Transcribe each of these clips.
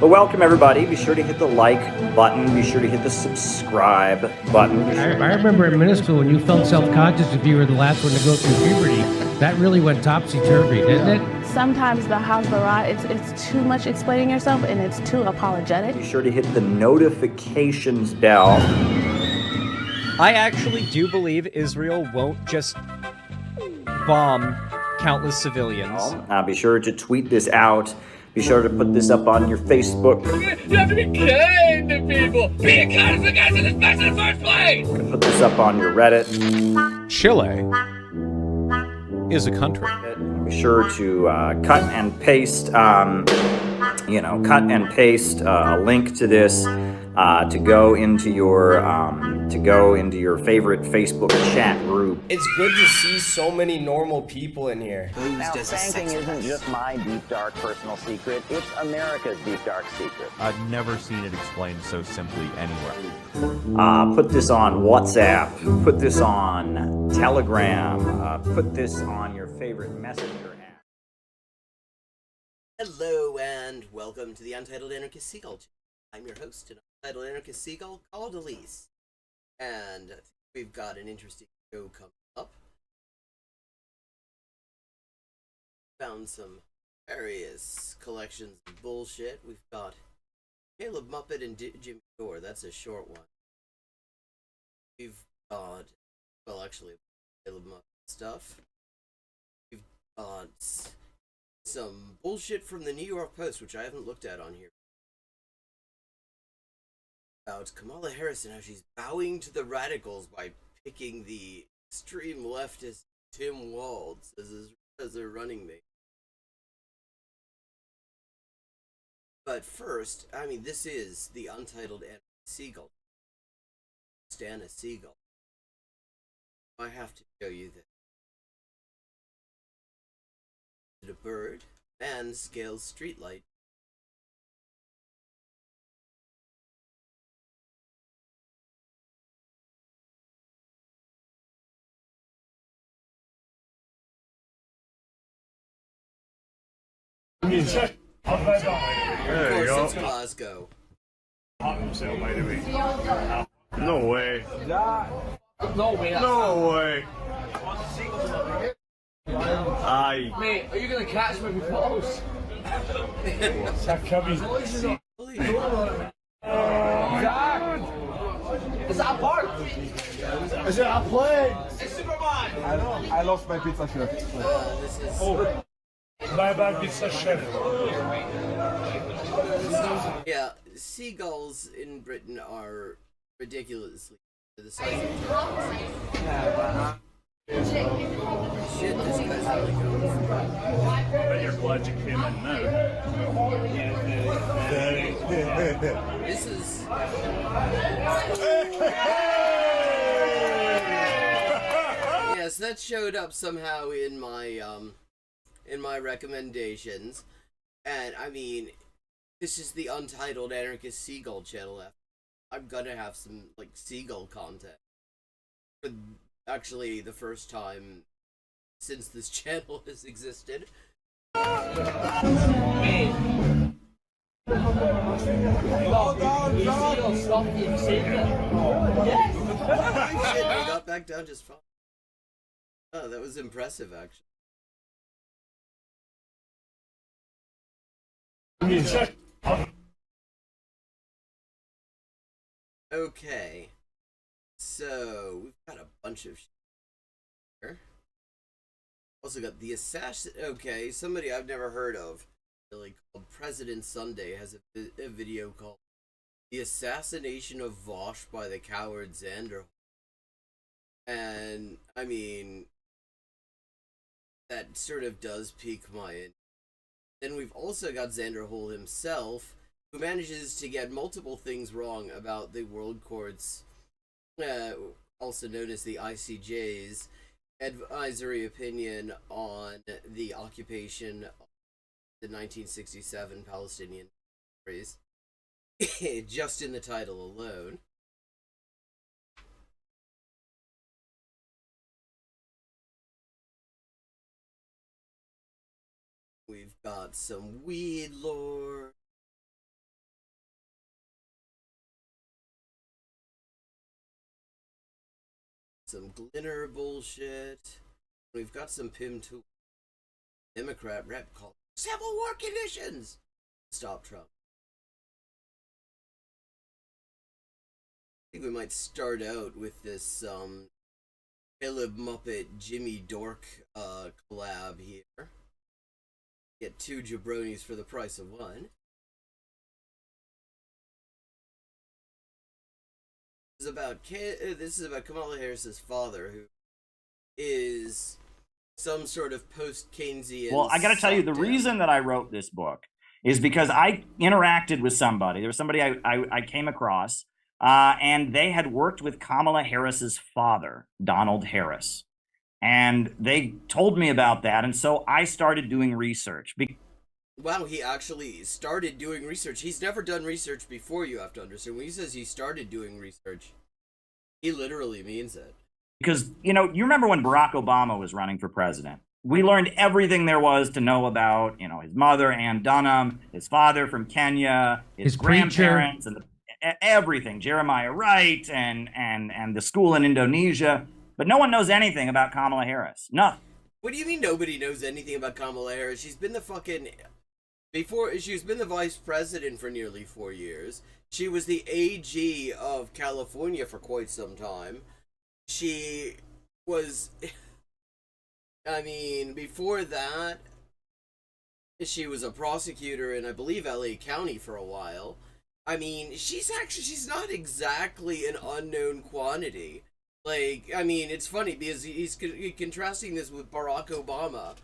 But welcome everybody. Be sure to hit the like button. Be sure to hit the subscribe button. I remember in middle school when you felt self-conscious if you were the last one to go through puberty. That really went topsy-turvy, didn't it? Sometimes the house barrage, it's too much explaining yourself and it's too apologetic. Be sure to hit the notifications bell. I actually do believe Israel won't just bomb countless civilians. Be sure to tweet this out. Be sure to put this up on your Facebook. You have to be kind to people. Be kind to the guys in this mess in the first place. Put this up on your Reddit. Chile is a country. Be sure to cut and paste, cut and paste a link to this to go into your favorite Facebook chat group. It's good to see so many normal people in here. Now, spanking isn't just my deep, dark personal secret. It's America's deep, dark secret. I've never seen it explained so simply anywhere. Put this on WhatsApp. Put this on Telegram. Put this on your favorite messenger app. Hello and welcome to the Untitled Anarchist Seagull channel. I'm your host, Untitled Anarchist Seagull, called Elise. And we've got an interesting show coming up. Found some various collections of bullshit. We've got Caleb Muppet and Jimmy Dore. That's a short one. We've got, well, actually, Caleb Muppet stuff. We've got some bullshit from the New York Post, which I haven't looked at on here. About Kamala Harris and how she's bowing to the radicals by picking the extreme leftist Tim Walz as her running mate. But first, I mean, this is the Untitled Anarchist Seagull. Stan a seagull. I have to show you this. Is it a bird? Man scales streetlight. There you go. Since Glasgow. No way. No way. No way. Aye. Mate, are you gonna catch me with photos? It's a cubby. Is that a part? Is it a plane? It's Superman! I know. I lost my pizza shirt. This is... Oh. Bye bye pizza shirt. Yeah, seagulls in Britain are ridiculously the size of turtles. Shit, this guy's really good. Bet you're glad you came in now. This is... Yes, that showed up somehow in my recommendations. And, I mean, this is the Untitled Anarchist Seagull channel. I'm gonna have some, like, seagull content. For actually the first time since this channel has existed. Shit, we got back down just fine. Oh, that was impressive, actually. Okay, so we've got a bunch of shit here. Also got the assassin. Okay, somebody I've never heard of, really, called President Sunday, has a video called "The Assassination of Vosh by the Coward Xander." And I mean, that sort of does pique my interest. Then we've also got Xanderhole himself, who manages to get multiple things wrong about the World Court's, also known as the ICJ's, advisory opinion on the occupation of the 1967 Palestinian territories. Just in the title alone. We've got some weed lore. some Glinner bullshit. We've got some Pim Tool. Democrat rep called Civil War conditions. Stop Trump. I think we might start out with this Caleb Muppet Jimmy Dork collab here. Get 2 jabronis for the price of 1. This is about Kamala Harris's father, who is some sort of post-Keynesian. Well, I got to tell you, the reason that I wrote this book is because I interacted with somebody. There was somebody I came across, and they had worked with Kamala Harris's father, Donald Harris. And they told me about that, and so I started doing research. Wow, he actually started doing research. He's never done research before, you have to understand. When he says he started doing research, he literally means it. Because, you know, you remember when Barack Obama was running for president? We learned everything there was to know about, you know, his mother, Ann Dunham, his father from Kenya, his grandparents, and everything. Jeremiah Wright and the school in Indonesia. But no one knows anything about Kamala Harris. Nothing. What do you mean nobody knows anything about Kamala Harris? She's been the she's been the vice president for nearly 4 years. She was the AG of California for quite some time. She was, I mean, before that, she was a prosecutor in, I believe, LA County for a while. I mean, she's not exactly an unknown quantity. Like, I mean, it's funny because he's contrasting this with Barack Obama,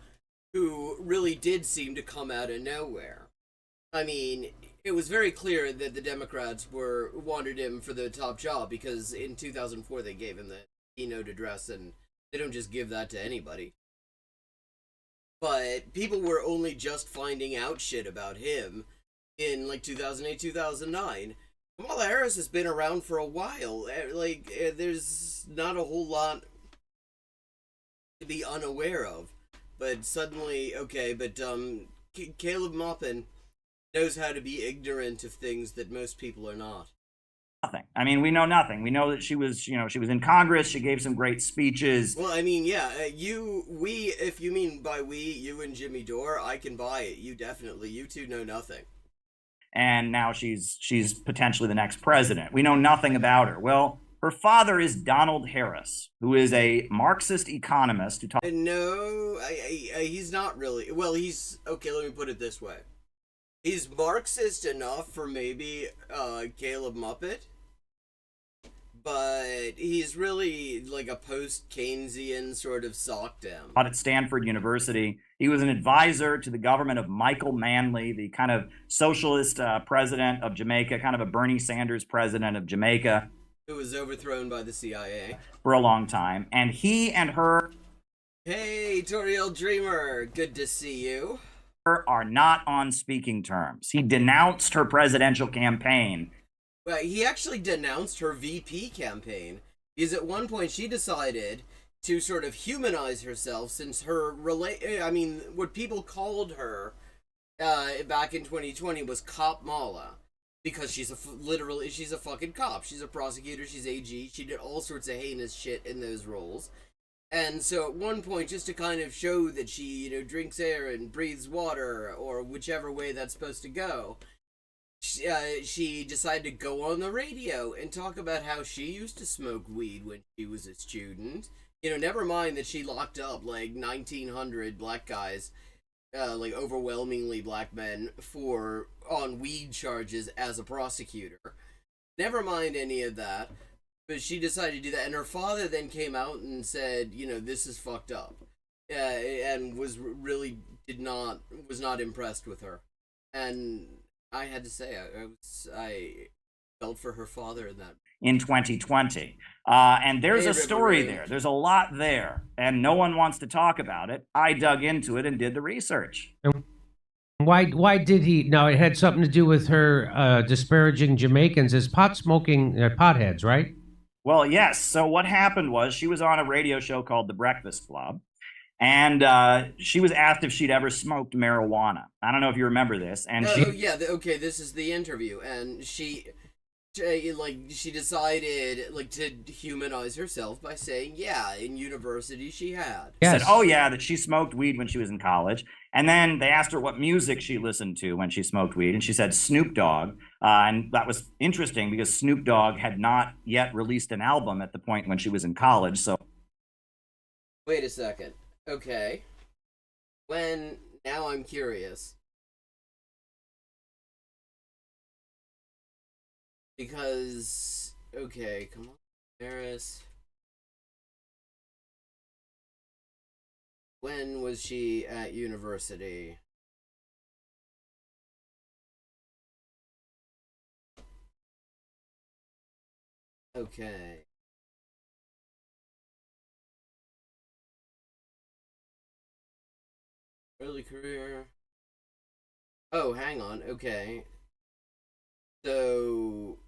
who really did seem to come out of nowhere. I mean, it was very clear that the Democrats wanted him for the top job because in 2004 they gave him the keynote address, and they don't just give that to anybody. But people were only just finding out shit about him in like 2008, 2009. Kamala Harris has been around for a while. Like, there's not a whole lot to be unaware of. But suddenly, okay, but Caleb Maupin knows how to be ignorant of things that most people are not. Nothing. I mean, we know nothing. We know that she was in Congress. She gave some great speeches. Well, I mean, yeah, if you mean by we, you and Jimmy Dore, I can buy it. You two know nothing. And now she's potentially the next president. We know nothing about her. Well, her father is Donald Harris, who is a Marxist economist who talks. No, he's not really. Well, okay. Let me put it this way: he's Marxist enough for maybe Caleb Muppet, but he's really like a post-Keynesian sort of sockdem. At Stanford University. He was an advisor to the government of Michael Manley, the kind of socialist president of Jamaica, kind of a Bernie Sanders president of Jamaica. Who was overthrown by the CIA. For a long time. And he and her... Hey, Toriel Dreamer, good to see you. ...are not on speaking terms. He denounced her presidential campaign. Well, he actually denounced her VP campaign, because at one point she decided to sort of humanize herself, since what people called her back in 2020 was Cop Mala, because she's a fucking cop. She's a prosecutor, she's AG, she did all sorts of heinous shit in those roles. And so at one point, just to kind of show that she, drinks air and breathes water, or whichever way that's supposed to go, she decided to go on the radio and talk about how she used to smoke weed when she was a student. Never mind that she locked up like 1,900 black guys, like overwhelmingly black men, on weed charges as a prosecutor. Never mind any of that, but she decided to do that, and her father then came out and said, this is fucked up, and was not impressed with her, and I had to say I felt for her father in that. In 2020. And there's a story there. There's a lot there. And no one wants to talk about it. I dug into it and did the research. Why did he? Now, it had something to do with her disparaging Jamaicans as pot-smoking potheads, right? Well, yes. So what happened was she was on a radio show called The Breakfast Club. And she was asked if she'd ever smoked marijuana. I don't know if you remember this. And okay, this is the interview. And she like she decided like to humanize herself by saying, yeah, in university she had. Said, oh yeah, that she smoked weed when she was in college. And then they asked her what music she listened to when she smoked weed, and she said Snoop Dogg. And that was interesting because Snoop Dogg had not yet released an album at the point when she was in college. So wait a second. Okay. Now I'm curious. Because, okay, come on, Harris. When was she at university? Okay. Early career. Oh, hang on. Okay. So,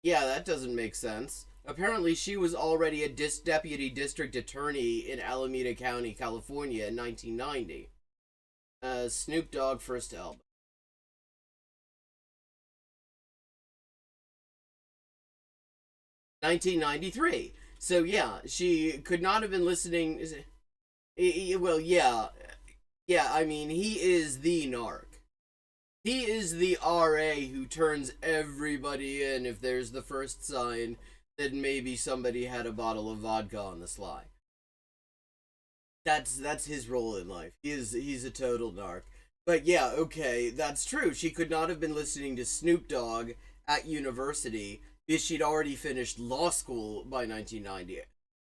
yeah, that doesn't make sense. Apparently, she was already a deputy district attorney in Alameda County, California in 1990. Snoop Dogg first album. 1993. So, yeah, she could not have been listening. Well, yeah. Yeah, I mean, he is the narc. He is the RA who turns everybody in if there's the first sign that maybe somebody had a bottle of vodka on the sly. That's his role in life. He's a total narc. But yeah, okay, that's true. She could not have been listening to Snoop Dogg at university because she'd already finished law school by 1990.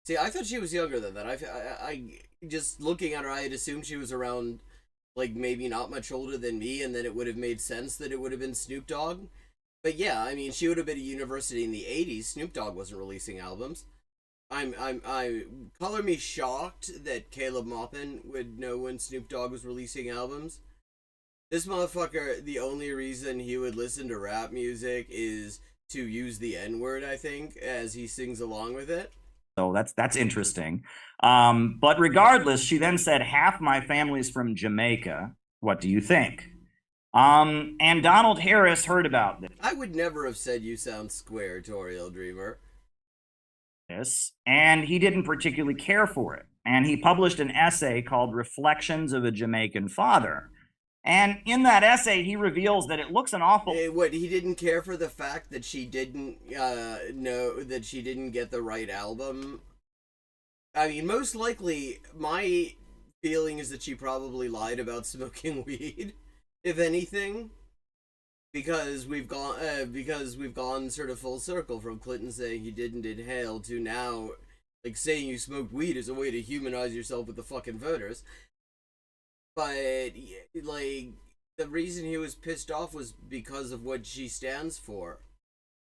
See, I thought she was younger than that. I just looking at her, I had assumed she was around, like, maybe not much older than me, and then it would have made sense that it would have been Snoop Dogg. But yeah, I mean, she would have been at university in the 80s. Snoop Dogg wasn't releasing albums. I color me shocked that Caleb Maupin would know when Snoop Dogg was releasing albums. This motherfucker, the only reason he would listen to rap music is to use the N-word, I think, as he sings along with it. So that's interesting. But regardless, she then said, half my family's from Jamaica. What do you think? And Donald Harris heard about this. I would never have said you sound square, Toriel Dreamer. And he didn't particularly care for it. And he published an essay called Reflections of a Jamaican Father. And in that essay, he reveals that it looks an awful... What, he didn't care for the fact that she didn't know that she didn't get the right album? I mean, most likely, my feeling is that she probably lied about smoking weed, if anything. Because we've gone sort of full circle from Clinton saying he didn't inhale to now, like, saying you smoked weed is a way to humanize yourself with the fucking voters. But, like, the reason he was pissed off was because of what she stands for.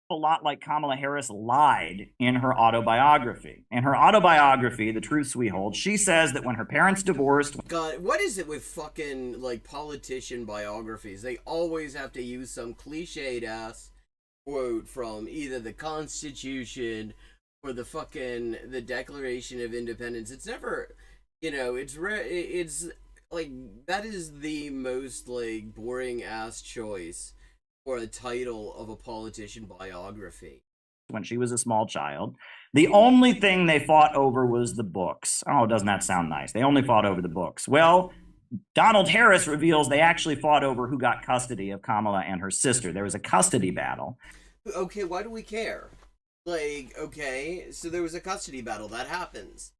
A lot like Kamala Harris lied in her autobiography. In her autobiography, The Truths We Hold, she says that when her parents divorced... God, what is it with fucking, like, politician biographies? They always have to use some cliched-ass quote from either the Constitution or the Declaration of Independence. It's never, you know, it's like, that is the most, like, boring-ass choice for a title of a politician biography. When she was a small child, the only thing they fought over was the books. Oh, doesn't that sound nice? They only fought over the books. Well, Donald Harris reveals they actually fought over who got custody of Kamala and her sister. There was a custody battle. Okay, why do we care? Like, okay, so there was a custody battle. That happens.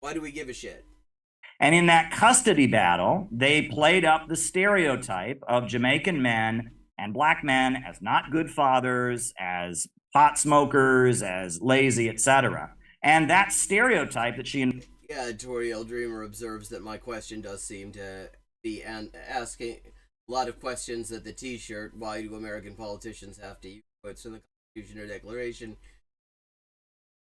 Why do we give a shit? And in that custody battle, they played up the stereotype of Jamaican men and black men as not good fathers, as pot smokers, as lazy, etc. And that stereotype that she... Yeah, Toriel Dreamer observes that my question does seem to be asking a lot of questions that the t-shirt, why do American politicians have to use quotes from the Constitution or Declaration,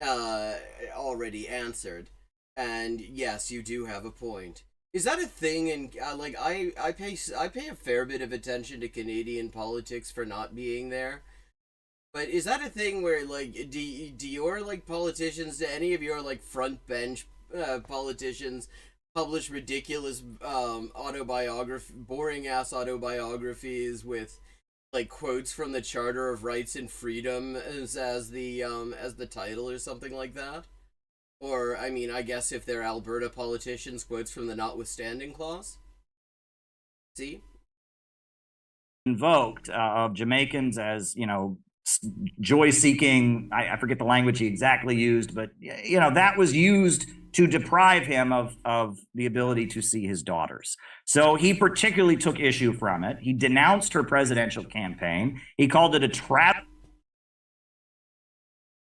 already answered. And yes, you do have a point. Is that a thing? And like, I pay a fair bit of attention to Canadian politics for not being there. But is that a thing where, like, do your, like, politicians, do any of your, like, front bench politicians publish ridiculous boring ass autobiographies with like quotes from the Charter of Rights and Freedom as the title or something like that. Or, I mean, I guess if they're Alberta politicians, quotes from the Notwithstanding Clause. See? Invoked of Jamaicans as, joy-seeking, I forget the language he exactly used, but, that was used to deprive him of the ability to see his daughters. So he particularly took issue from it. He denounced her presidential campaign. He called it a trap.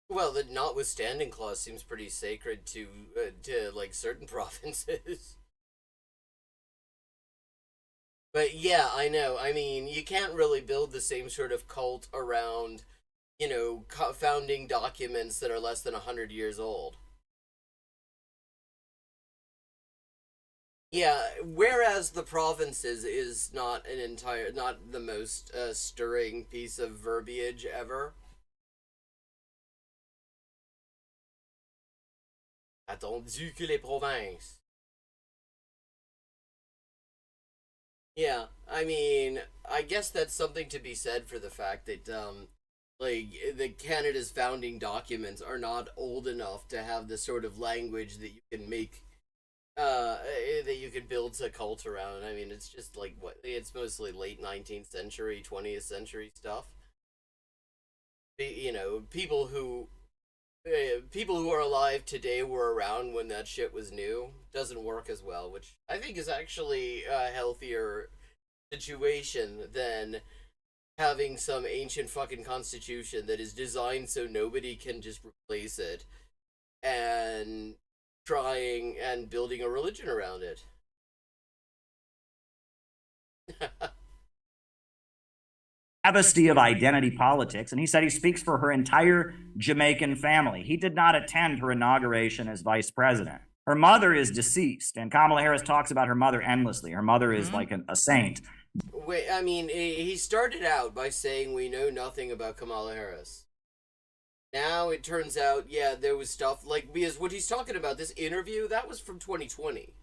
Well, the Notwithstanding Clause seems pretty sacred to like, certain provinces. But yeah, I know. I mean, you can't really build the same sort of cult around, founding documents that are less than 100 years old. Yeah, whereas the provinces is not the most stirring piece of verbiage ever. Attendu que les provinces. Yeah, I mean, I guess that's something to be said for the fact that, the Canada's founding documents are not old enough to have the sort of language that you can make, that you can build a cult around. I mean, it's just it's mostly late 19th century, 20th century stuff. People who are alive today were around when that shit was new. Doesn't work as well, which I think is actually a healthier situation than having some ancient fucking constitution that is designed so nobody can just replace it and trying and building a religion around it. Travesty of identity politics, and he said he speaks for her entire Jamaican family. He did not attend her inauguration as vice president. Her mother is deceased, and Kamala Harris talks about her mother endlessly. Her mother is like a saint. Wait, I mean, he started out by saying we know nothing about Kamala Harris. Now it turns out, yeah, there was stuff, because what he's talking about, this interview, that was from 2020.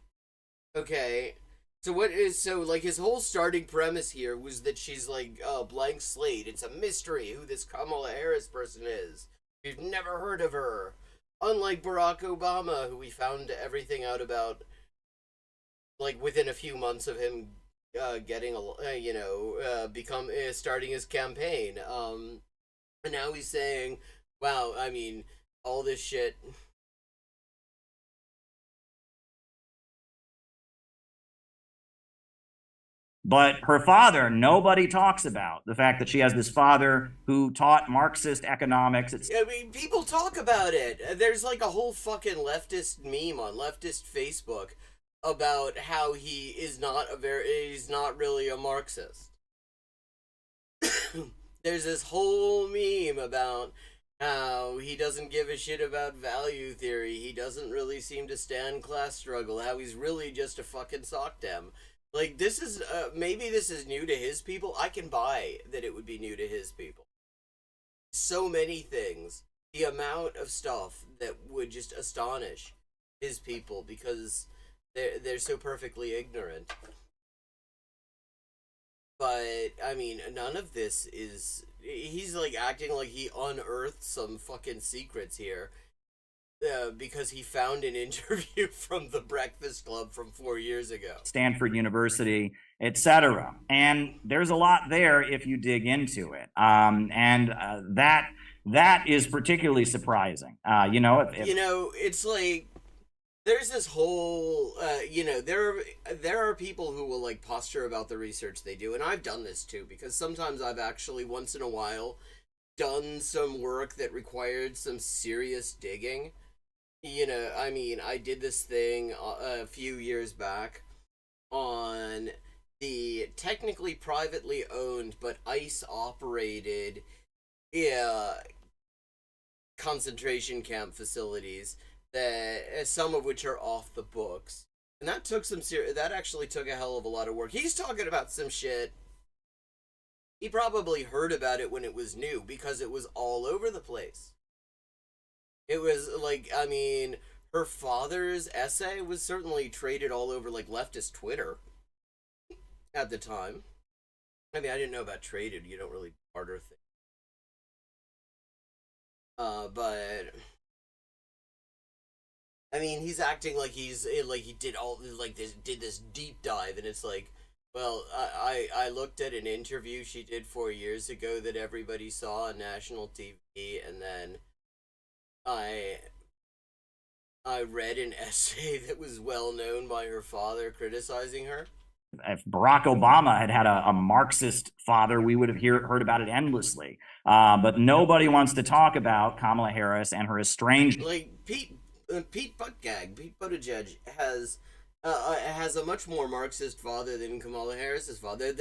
Okay, so his whole starting premise here was that she's a blank slate. It's a mystery who this Kamala Harris person is. We've never heard of her. Unlike Barack Obama, who we found everything out about, within a few months of him starting his campaign. And now he's saying, wow, I mean, all this shit. But her father, nobody talks about the fact that she has this father who taught Marxist economics. I mean, people talk about it. There's a whole fucking leftist meme on leftist Facebook about how he's not really a Marxist. There's this whole meme about how he doesn't give a shit about value theory. He doesn't really seem to stand class struggle. How he's really just a fucking sockdem. This is, maybe this is new to his people. I can buy that it would be new to his people. So many things. The amount of stuff that would just astonish his people because they're so perfectly ignorant. But, I mean, none of this is... He's, acting like he unearthed some fucking secrets here. Because he found an interview from the Breakfast Club from 4 years ago. Stanford University, etc. And there's a lot there if you dig into it. That is particularly surprising. It's there's this whole, there are people who will posture about the research they do, and I've done this too, because sometimes I've actually once in a while done some work that required some serious digging. I mean, I did this thing a few years back on the technically privately owned but ICE operated concentration camp facilities, that some of which are off the books. And that took that actually took a hell of a lot of work. He's talking about some shit. He probably heard about it when it was new because it was all over the place. It was I mean, her father's essay was certainly traded all over leftist Twitter at the time. I mean, I didn't know about traded. You don't really barter things. But I mean, he's acting like he did this deep dive, and it's like, well, I looked at an interview she did 4 years ago that everybody saw on national TV, and then I read an essay that was well known by her father criticizing her. If Barack Obama had a Marxist father, we would have heard about it endlessly. But nobody wants to talk about Kamala Harris and her estranged. Like Pete Buttigieg has a much more Marxist father than Kamala Harris's father.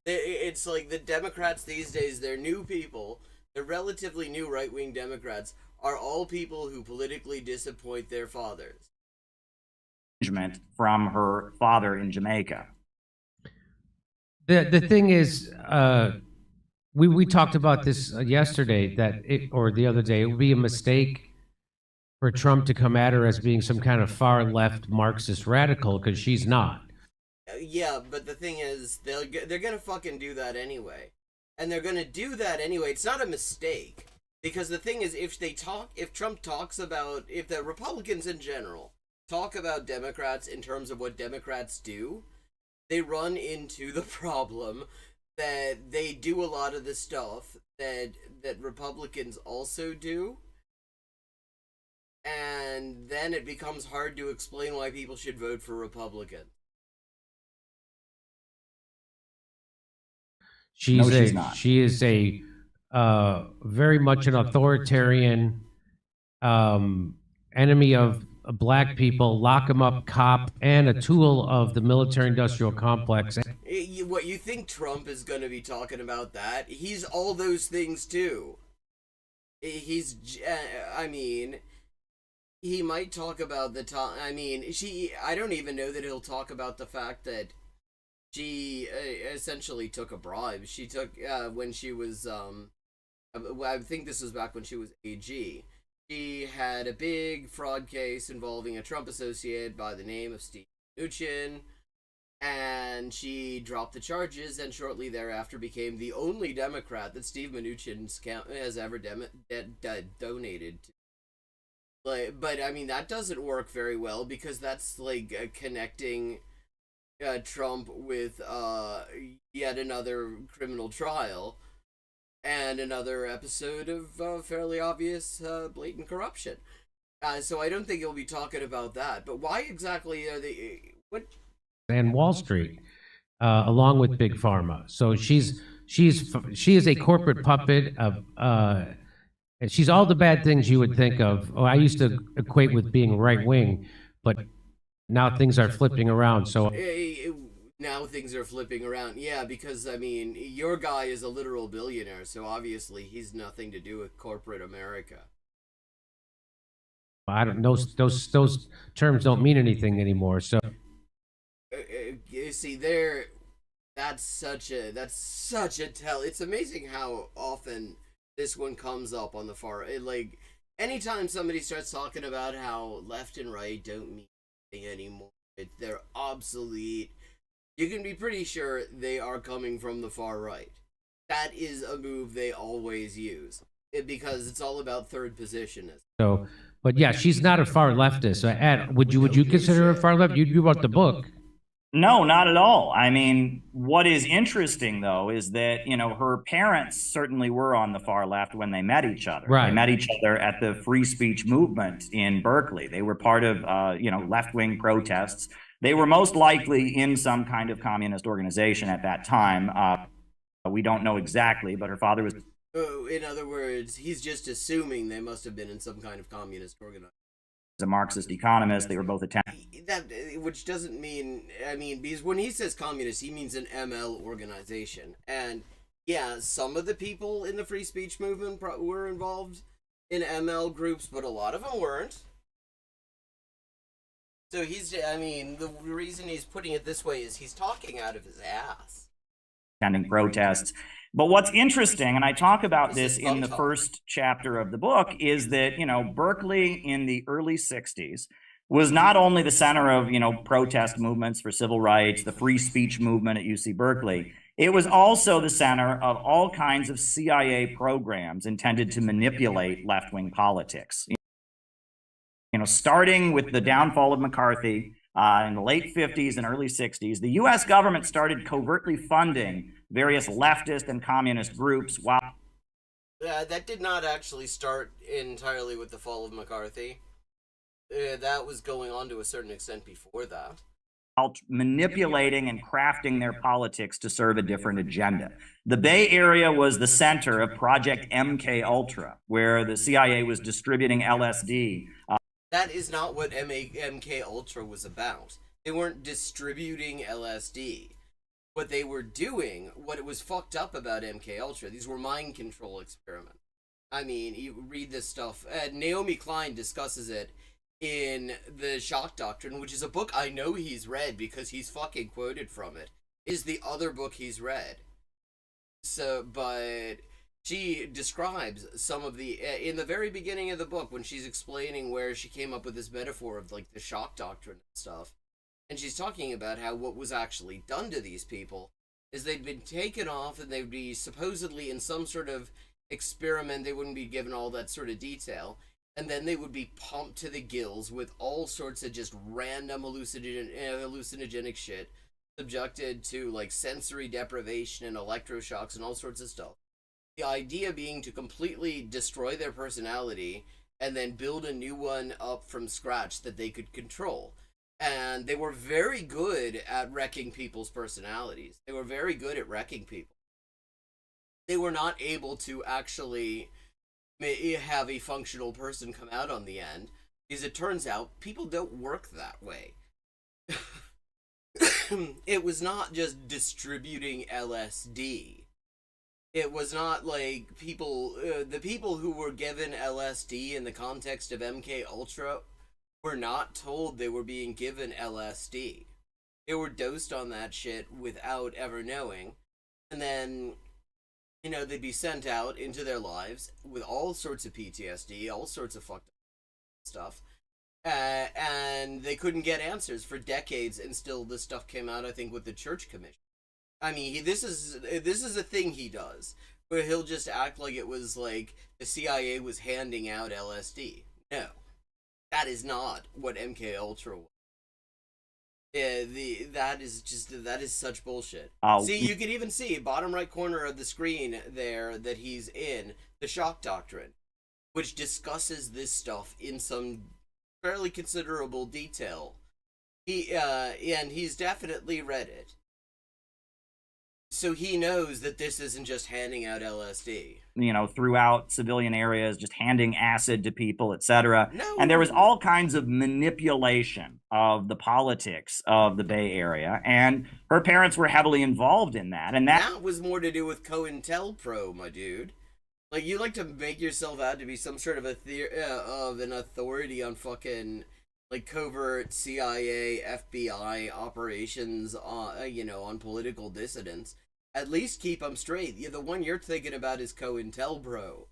It's like the Democrats these days, they're new people. They're relatively new right-wing Democrats are all people who politically disappoint their fathers. From her father in Jamaica. The thing is, we talked about this yesterday, or the other day, it would be a mistake for Trump to come at her as being some kind of far left Marxist radical, because she's not. Yeah, but the thing is, they're gonna fucking do that anyway, and they're gonna do that anyway. It's not a mistake, because the thing is, if Trump talks about, if the Republicans in general talk about Democrats in terms of what Democrats do, they run into the problem that they do a lot of the stuff that Republicans also do, and then it becomes hard to explain why people should vote for Republicans. She's not. She is a very much an authoritarian enemy of black people, lock them up cop, and a tool of the military-industrial complex. What, you think Trump is going to be talking about that? He's all those things too. I mean, he might talk about I don't even know that he'll talk about the fact that she essentially took a bribe. She took, when she was, I think this was back when she was AG. She had a big fraud case involving a Trump associate by the name of Steve Mnuchin, and she dropped the charges, and shortly thereafter became the only Democrat that Steve Mnuchin has ever donated to. But I mean, that doesn't work very well, because that's like connecting Trump with yet another criminal trial and another episode of fairly obvious blatant corruption. So I don't think he'll be talking about that. But why exactly are they? What? And Wall Street, along with Big Pharma. So she is a corporate puppet of. And she's all the bad things you would think of. Oh, I used to equate with being right wing, but now things are flipping around. So now things are flipping around. Yeah, because I mean, your guy is a literal billionaire, so obviously he's nothing to do with corporate America. I don't. Those terms don't mean anything anymore. So you see, that's such a tell. It's amazing how often this one comes up on the far. Like anytime somebody starts talking about how left and right don't mean anything anymore, they're obsolete. You can be pretty sure they are coming from the far right. That is a move they always use, because it's all about third positionism. So, but yeah, she's not a far leftist. So, Ed, would you consider her a far left? You wrote the book. No, not at all. I mean, what is interesting, though, is that, her parents certainly were on the far left when they met each other. Right. They met each other at the free speech movement in Berkeley. They were part of, left-wing protests. They were most likely in some kind of communist organization at that time. We don't know exactly, but her father was... In other words, he's just assuming they must have been in some kind of communist organization. A Marxist economist. They were both attached. That, which doesn't mean, because when he says communist, he means an ML organization. And yeah, some of the people in the free speech movement were involved in ML groups, but a lot of them weren't. So the reason he's putting it this way is he's talking out of his ass. Attending protests. But what's interesting, and I talk about this in the first chapter of the book, is that, Berkeley in the early 60s was not only the center of, protest movements for civil rights, the free speech movement at UC Berkeley. It was also the center of all kinds of CIA programs intended to manipulate left-wing politics. Starting with the downfall of McCarthy in the late 50s and early 60s, the U.S. government started covertly funding various leftist and communist groups while that did not actually start entirely with the fall of McCarthy. That was going on to a certain extent before that. Manipulating and crafting their politics to serve a different agenda. The Bay Area was the center of Project MK Ultra, where the CIA was distributing LSD. That is not what MK Ultra was about. They weren't distributing LSD. What they were doing, what it was fucked up about MK Ultra, these were mind control experiments. I mean, you read this stuff. Naomi Klein discusses it in The Shock Doctrine, which is a book I know he's read because he's fucking quoted from it. Is the other book he's read. So, but she describes some of the in the very beginning of the book when she's explaining where she came up with this metaphor of like the shock doctrine and stuff, and she's talking about how what was actually done to these people is they'd been taken off and they'd be supposedly in some sort of experiment. They wouldn't be given all that sort of detail, and then they would be pumped to the gills with all sorts of just random hallucinogenic shit, subjected to like sensory deprivation and electroshocks and all sorts of stuff. The idea being to completely destroy their personality and then build a new one up from scratch that they could control. And they were very good at wrecking people's personalities. They were very good at wrecking people. They were not able to actually have a functional person come out on the end, because it turns out people don't work that way. It was not just distributing LSD. It was not like people, the people who were given LSD in the context of MK Ultra were not told they were being given LSD. They were dosed on that shit without ever knowing. And then, you know, they'd be sent out into their lives with all sorts of PTSD, all sorts of fucked up stuff. And they couldn't get answers for decades, and still this stuff came out, I think, with the Church Commission. I mean, this is a thing he does, where he'll just act like it was like the CIA was handing out LSD. No, that is not what MK Ultra was. That is such bullshit. See, you can even see bottom right corner of the screen there that he's in The Shock Doctrine, which discusses this stuff in some fairly considerable detail. And he's definitely read it. So he knows that this isn't just handing out LSD. Throughout civilian areas, just handing acid to people, etc. No. And there was all kinds of manipulation of the politics of the Bay Area, and her parents were heavily involved in that. And that was more to do with COINTELPRO, my dude. Like, you like to make yourself out to be some sort of an authority on fucking like covert CIA, FBI operations, on political dissidents. At least keep them straight. The one you're thinking about is COINTELPRO.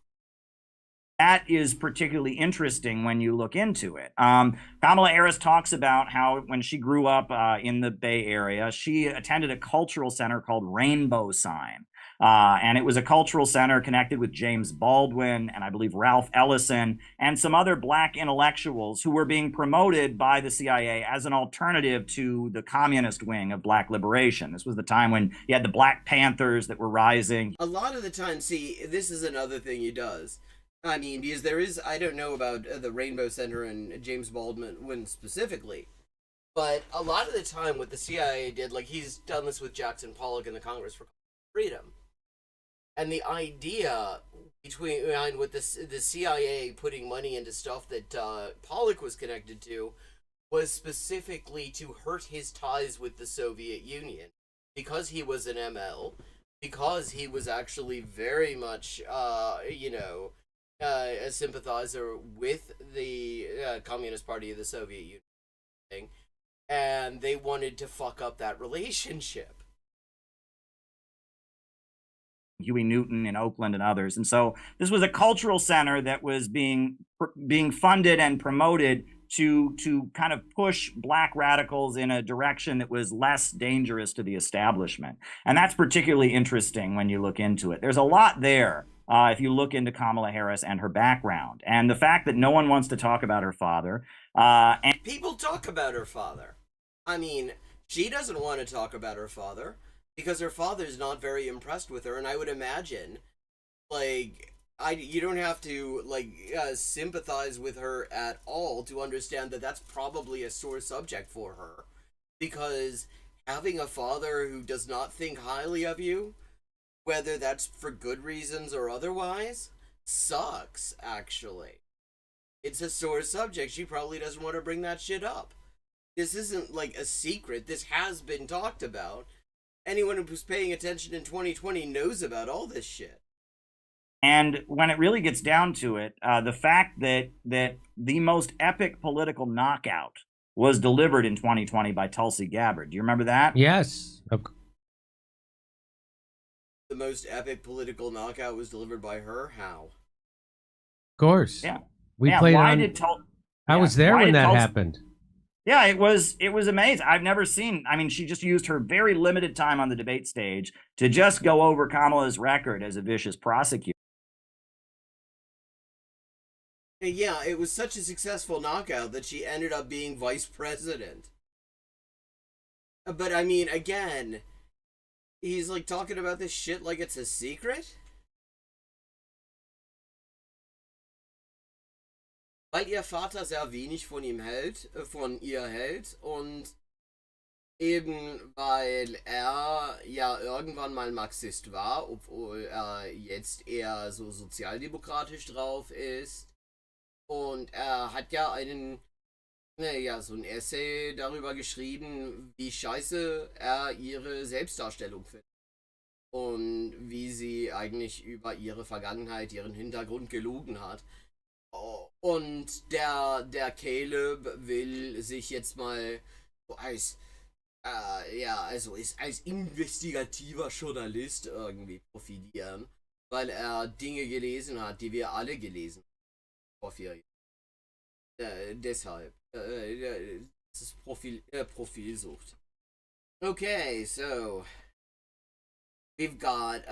That is particularly interesting when you look into it. Kamala Harris talks about how when she grew up in the Bay Area, she attended a cultural center called Rainbow Sign. And it was a cultural center connected with James Baldwin and I believe Ralph Ellison and some other black intellectuals who were being promoted by the CIA as an alternative to the communist wing of black liberation. This was the time when you had the Black Panthers that were rising. A lot of the time, see, this is another thing he does. I mean, because there is, I don't know about the Rainbow Center and James Baldwin specifically, but a lot of the time what the CIA did, like he's done this with Jackson Pollock and the Congress for Freedom. And the idea behind what the CIA putting money into stuff that Pollock was connected to was specifically to hurt his ties with the Soviet Union. Because he was an ML, because he was actually very much, a sympathizer with the Communist Party of the Soviet Union. And they wanted to fuck up that relationship. Huey Newton in Oakland and others. And so this was a cultural center that was being funded and promoted to kind of push black radicals in a direction that was less dangerous to the establishment. And that's particularly interesting when you look into it. There's a lot there if you look into Kamala Harris and her background. And the fact that no one wants to talk about her father. And people talk about her father. I mean, she doesn't want to talk about her father because her father's not very impressed with her. And I would imagine, like, you don't have to sympathize with her at all to understand that that's probably a sore subject for her, because having a father who does not think highly of you, whether that's for good reasons or otherwise, sucks. Actually, it's a sore subject. She probably doesn't want to bring that shit up. This isn't like a secret. This has been talked about. Anyone who's paying attention in 2020 knows about all this shit. And when it really gets down to it, the fact that the most epic political knockout was delivered in 2020 by Tulsi Gabbard. Do you remember that? Yes. The most epic political knockout was delivered by her? How? Of course. Yeah. We yeah, played why on. did I was there when that happened. Yeah, it was amazing. I've never seen, I mean, she just used her very limited time on the debate stage to just go over Kamala's record as a vicious prosecutor. Yeah, it was such a successful knockout that she ended up being vice president. But I mean, again, he's like talking about this shit like it's a secret? Weil ihr Vater sehr wenig von ihm hält, von ihr hält, und eben weil er ja irgendwann mal Marxist war, obwohl er jetzt eher so sozialdemokratisch drauf ist. Und er hat ja so ein Essay darüber geschrieben, wie scheiße er ihre Selbstdarstellung findet. Und wie sie eigentlich über ihre Vergangenheit, ihren Hintergrund gelogen hat. Und der Caleb will sich jetzt mal so als investigativer Journalist irgendwie profilieren, weil er Dinge gelesen hat, die wir alle gelesen haben. Vor 4 Jahren. Deshalb. Das ist Profilsucht. Okay, so we've got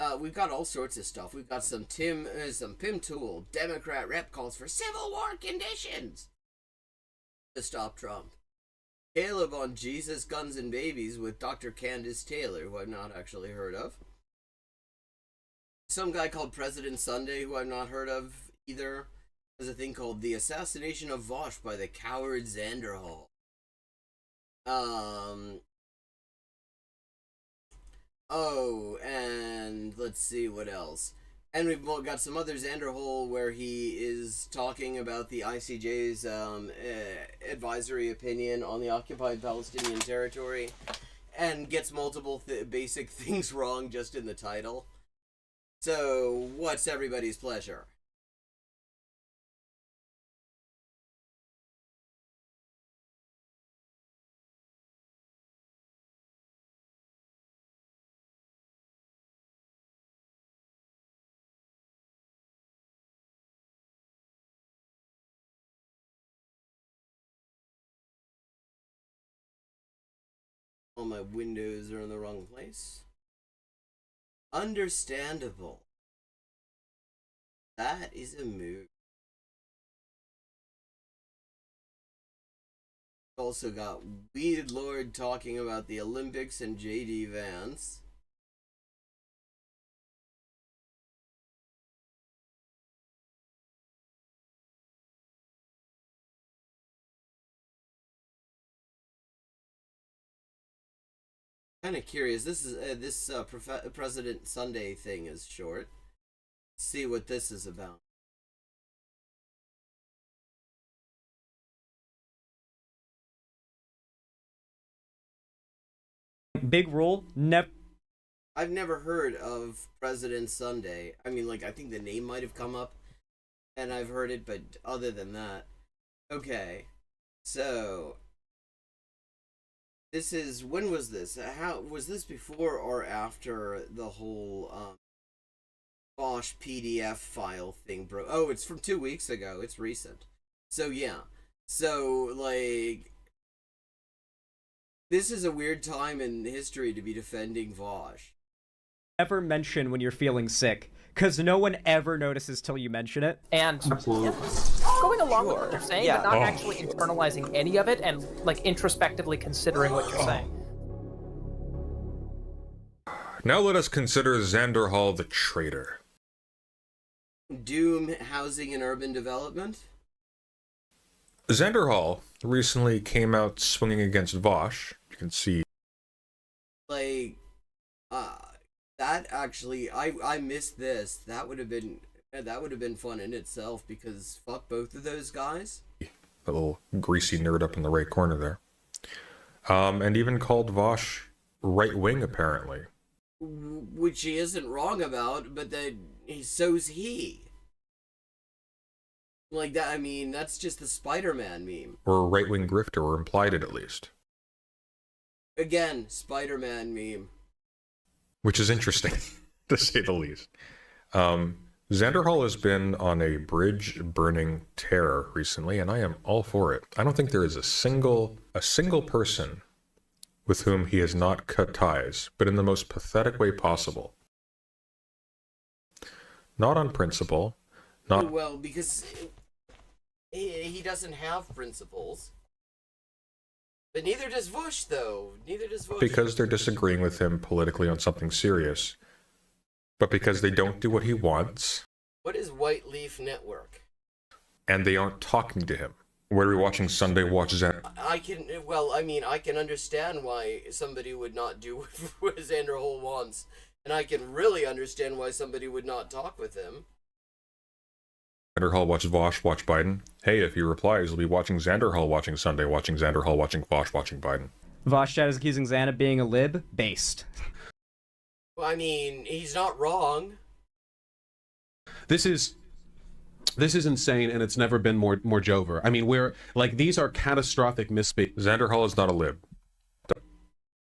all sorts of stuff. We've got some Pim Tool. Democrat rep calls for Civil War conditions to stop Trump. Caleb on Jesus, Guns, and Babies with Dr. Candace Taylor, who I've not actually heard of. Some guy called President Sunday, who I've not heard of either. There's a thing called The Assassination of Vosh by the Coward Xanderhall. Oh, and let's see what else. And we've got some other Xanderhall where he is talking about the ICJ's advisory opinion on the occupied Palestinian territory, and gets multiple basic things wrong just in the title. So, what's everybody's pleasure? All my windows are in the wrong place. Understandable. That is a move. Also got Weed Lord talking about the Olympics and JD Vance. Kind of curious. This is President Sunday thing is short. Let's see what this is about. Big rule, I've never heard of President Sunday. I mean, like, I think the name might have come up, and I've heard it, but other than that, okay. So this is, when was this? How was this, before or after the whole Bosch PDF file thing broke? Oh, it's from 2 weeks ago. It's recent. So yeah. So, like, this is a weird time in history to be defending Vosh. Never mention when you're feeling sick, because no one ever notices till you mention it. And going along with what they're saying, but not actually internalizing any of it and like introspectively considering what you're saying. Now let us consider Xander Hall the traitor. Doom Housing and Urban Development? Xander Hall recently came out swinging against Vosh. You can see. Like, that actually, I missed this. That would have been fun in itself, because fuck both of those guys. A little greasy nerd up in the right corner there. And even called Vosh right wing, apparently. Which he isn't wrong about, but then so's he. Like that, I mean, that's just the Spider-Man meme. Or a right wing grifter, or implied it at least. Again, Spider-Man meme. Which is interesting, to say the least. Xander Hall has been on a bridge-burning tear recently, and I am all for it. I don't think there is a single person with whom he has not cut ties, but in the most pathetic way possible. Not on principle, not... Well, because he doesn't have principles. But neither does Bush, though. Neither does Bush. Because they're disagreeing with him politically on something serious. But because they don't do what he wants. What is White Leaf Network? And they aren't talking to him. What are we watching Sunday? Watch Xander. I can understand why somebody would not do what Xander Hall wants. And I can really understand why somebody would not talk with him. Xander Hall watches Vosh, watch Biden. Hey, if he replies, he'll be watching Xander Hall watching Sunday, watching Xander Hall watching Vosh, watching Biden. Vosh chat is accusing Xan of being a lib. Based. Well, I mean, he's not wrong. This is insane, and it's never been more Jover. I mean, these are catastrophic misspeaks. Xander Hall is not a lib.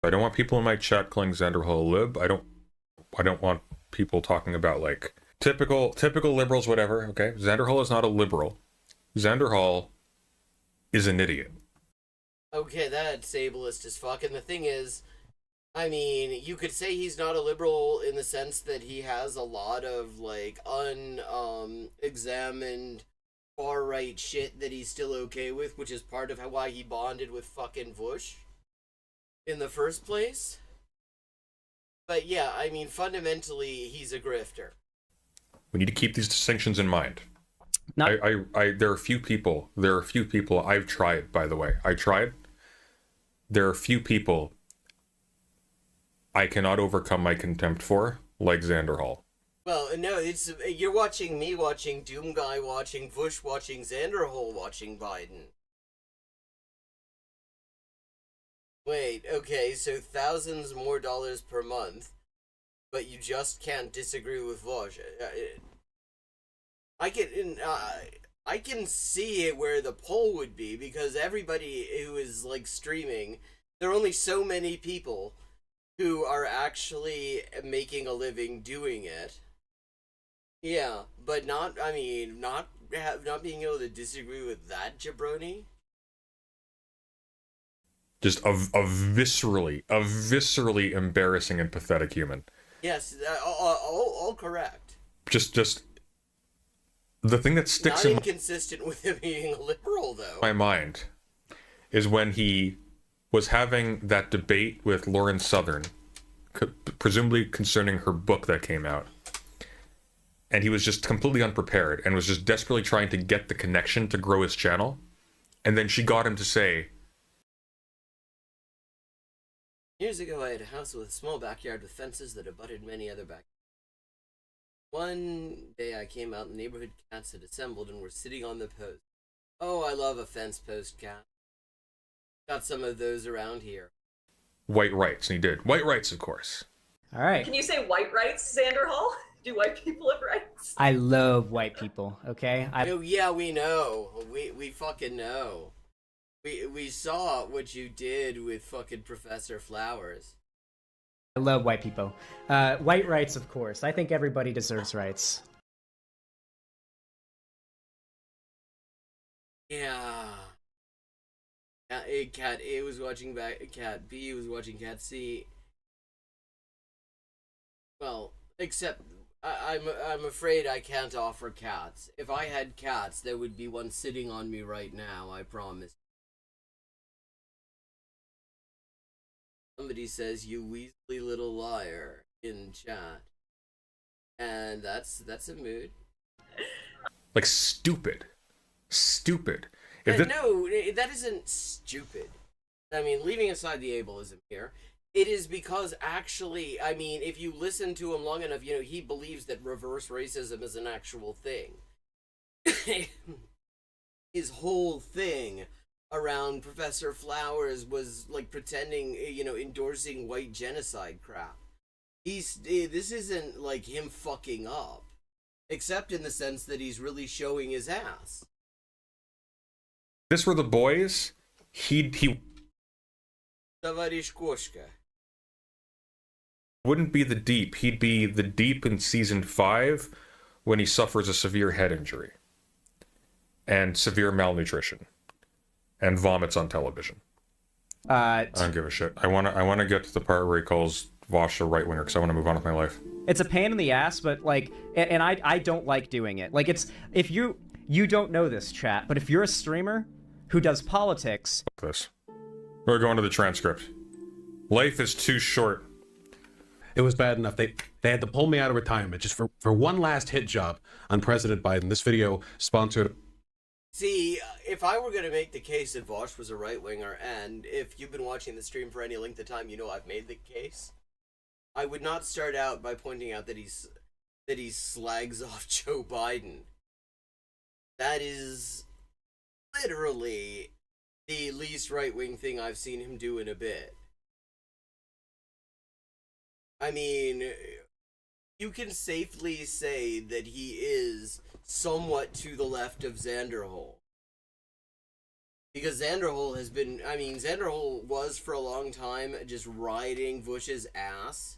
I don't want people in my chat calling Xander Hall a lib. I don't want people talking about like typical liberals, whatever. Okay, Xander Hall is not a liberal. Xander Hall is an idiot. Okay, that's ableist as fuck. And the thing is, I mean, you could say he's not a liberal in the sense that he has a lot of, like, examined far-right shit that he's still okay with, which is part of why he bonded with fucking Bush in the first place. But yeah, I mean, fundamentally, he's a grifter. We need to keep these distinctions in mind. There are a few people I've tried, by the way. There are a few people I cannot overcome my contempt for, like Xander Hall. Well, no, you're watching me watching Doom Guy watching Bush watching Xander Hall watching Biden. Wait, okay, so thousands more dollars per month, but you just can't disagree with Bush. I can see it where the poll would be, because everybody who is like streaming, there are only so many people who are actually making a living doing it. Yeah, but not being able to disagree with that jabroni. Just a viscerally embarrassing and pathetic human. Yes, all correct. Just the thing that sticks Not in inconsistent with him being a liberal, though. my mind is when he was having that debate with Lauren Southern, presumably concerning her book that came out. And he was just completely unprepared and was just desperately trying to get the connection to grow his channel. And then she got him to say, Years ago, I had a house with a small backyard with fences that abutted many other backyards. One day I came out and the neighborhood cats had assembled and were sitting on the post. Oh, I love a fence post cat. Got some of those around here. white rights. And he did. White rights, of course. All right. Can you say white rights, Xander Hall? Do white people have rights? I love white people, okay? Oh, yeah, we know. We fucking know. We saw what you did with fucking Professor Flowers. I love white people. White rights, of course. I think everybody deserves rights. Yeah. Cat A was watching back. Cat B was watching Cat C. Well, except I'm afraid I can't offer cats. If I had cats, there would be one sitting on me right now. I promise. Somebody says you weaselly little liar in chat, and that's a mood. Like stupid. No, that isn't stupid. I mean, leaving aside the ableism here, it is because actually, I mean, if you listen to him long enough, he believes that reverse racism is an actual thing. His whole thing around Professor Flowers was like pretending, endorsing white genocide crap. This isn't like him fucking up, except in the sense that he's really showing his ass. This were the boys, he Tavarish Koshka wouldn't be the Deep. He'd be the Deep in season 5 when he suffers a severe head injury and severe malnutrition and vomits on television. I don't give a shit. I want to get to the part where he calls Vosh a right winger because I want to move on with my life. It's a pain in the ass, but like, and I don't like doing it. Like, it's if you don't know this, chat, but if you're a streamer who does politics. This. We're going to the transcript. Life is too short. It was bad enough. They had to pull me out of retirement just for one last hit job on President Biden. This video sponsored. See, if I were going to make the case that Vosh was a right-winger, and if you've been watching the stream for any length of time, I've made the case, I would not start out by pointing out that he slags off Joe Biden. That is literally the least right-wing thing I've seen him do in a bit. I mean, you can safely say that he is somewhat to the left of Zanderhol. Because Zanderhol has been, Zanderhol was for a long time just riding Vush's ass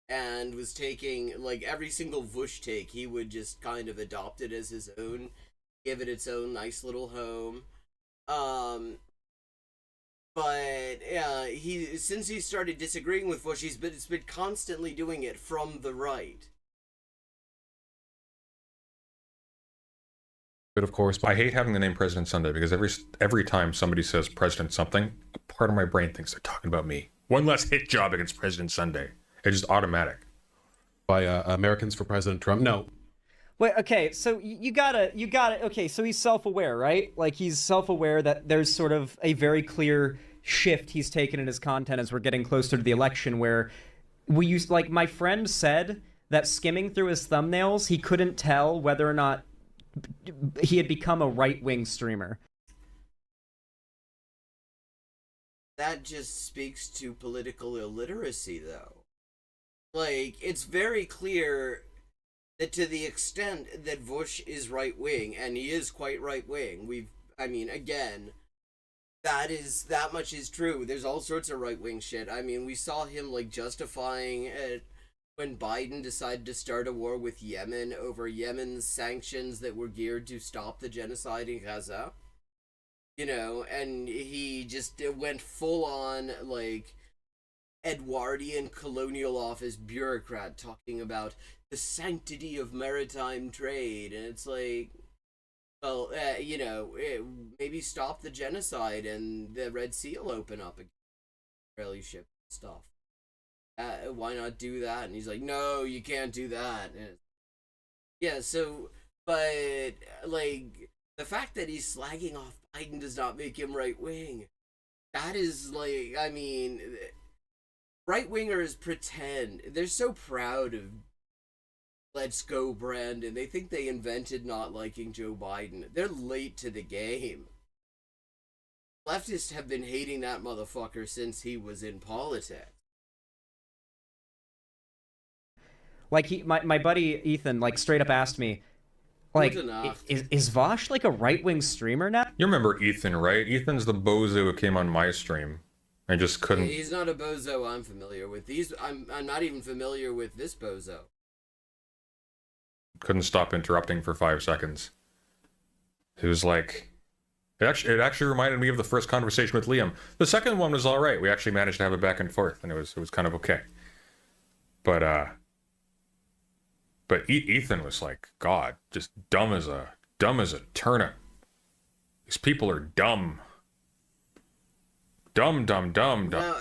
and was taking, like, every single Vush take, he would just kind of adopt it as his own, give it its own nice little home. But since he started disagreeing with Bush, it's been constantly doing it from the right. But of course, I hate having the name President Sunday because every time somebody says President something, a part of my brain thinks they're talking about me. One less hit job against President Sunday. It's just automatic. By Americans for President Trump. No. Wait, okay, so you gotta, okay, so he's self-aware, right? Like, he's self-aware that there's sort of a very clear shift he's taken in his content as we're getting closer to the election, where my friend said that skimming through his thumbnails, he couldn't tell whether or not he had become a right-wing streamer. That just speaks to political illiteracy, though. Like, it's very clear that to the extent that Vush is right-wing, and he is quite right-wing, again, that much is true. There's all sorts of right-wing shit. We saw him, like, justifying it when Biden decided to start a war with Yemen over Yemen's sanctions that were geared to stop the genocide in Gaza. And he just went full-on, like, Edwardian colonial office bureaucrat talking about the sanctity of maritime trade, and it's like, well, maybe stop the genocide and the Red Sea will open up again. Israeli ship stuff. Why not do that? And he's like, no, you can't do that. And but, like, the fact that he's slagging off Biden does not make him right-wing. That is, like, right-wingers pretend. They're so proud of Let's Go Brandon. They think they invented not liking Joe Biden. They're late to the game. Leftists have been hating that motherfucker since he was in politics. Like, my buddy Ethan, like, straight up asked me, like, is Vosh, like, a right-wing streamer now? You remember Ethan, right? Ethan's the bozo who came on my stream. I just couldn't... He's not a bozo I'm familiar with. I'm not even familiar with this bozo. Couldn't stop interrupting for 5 seconds. He was like, It actually reminded me of the first conversation with Liam. The second one was all right. We actually managed to have it back and forth, and it was kind of okay. But Ethan was like, God, just dumb as a turnip. These people are dumb. Dumb. No,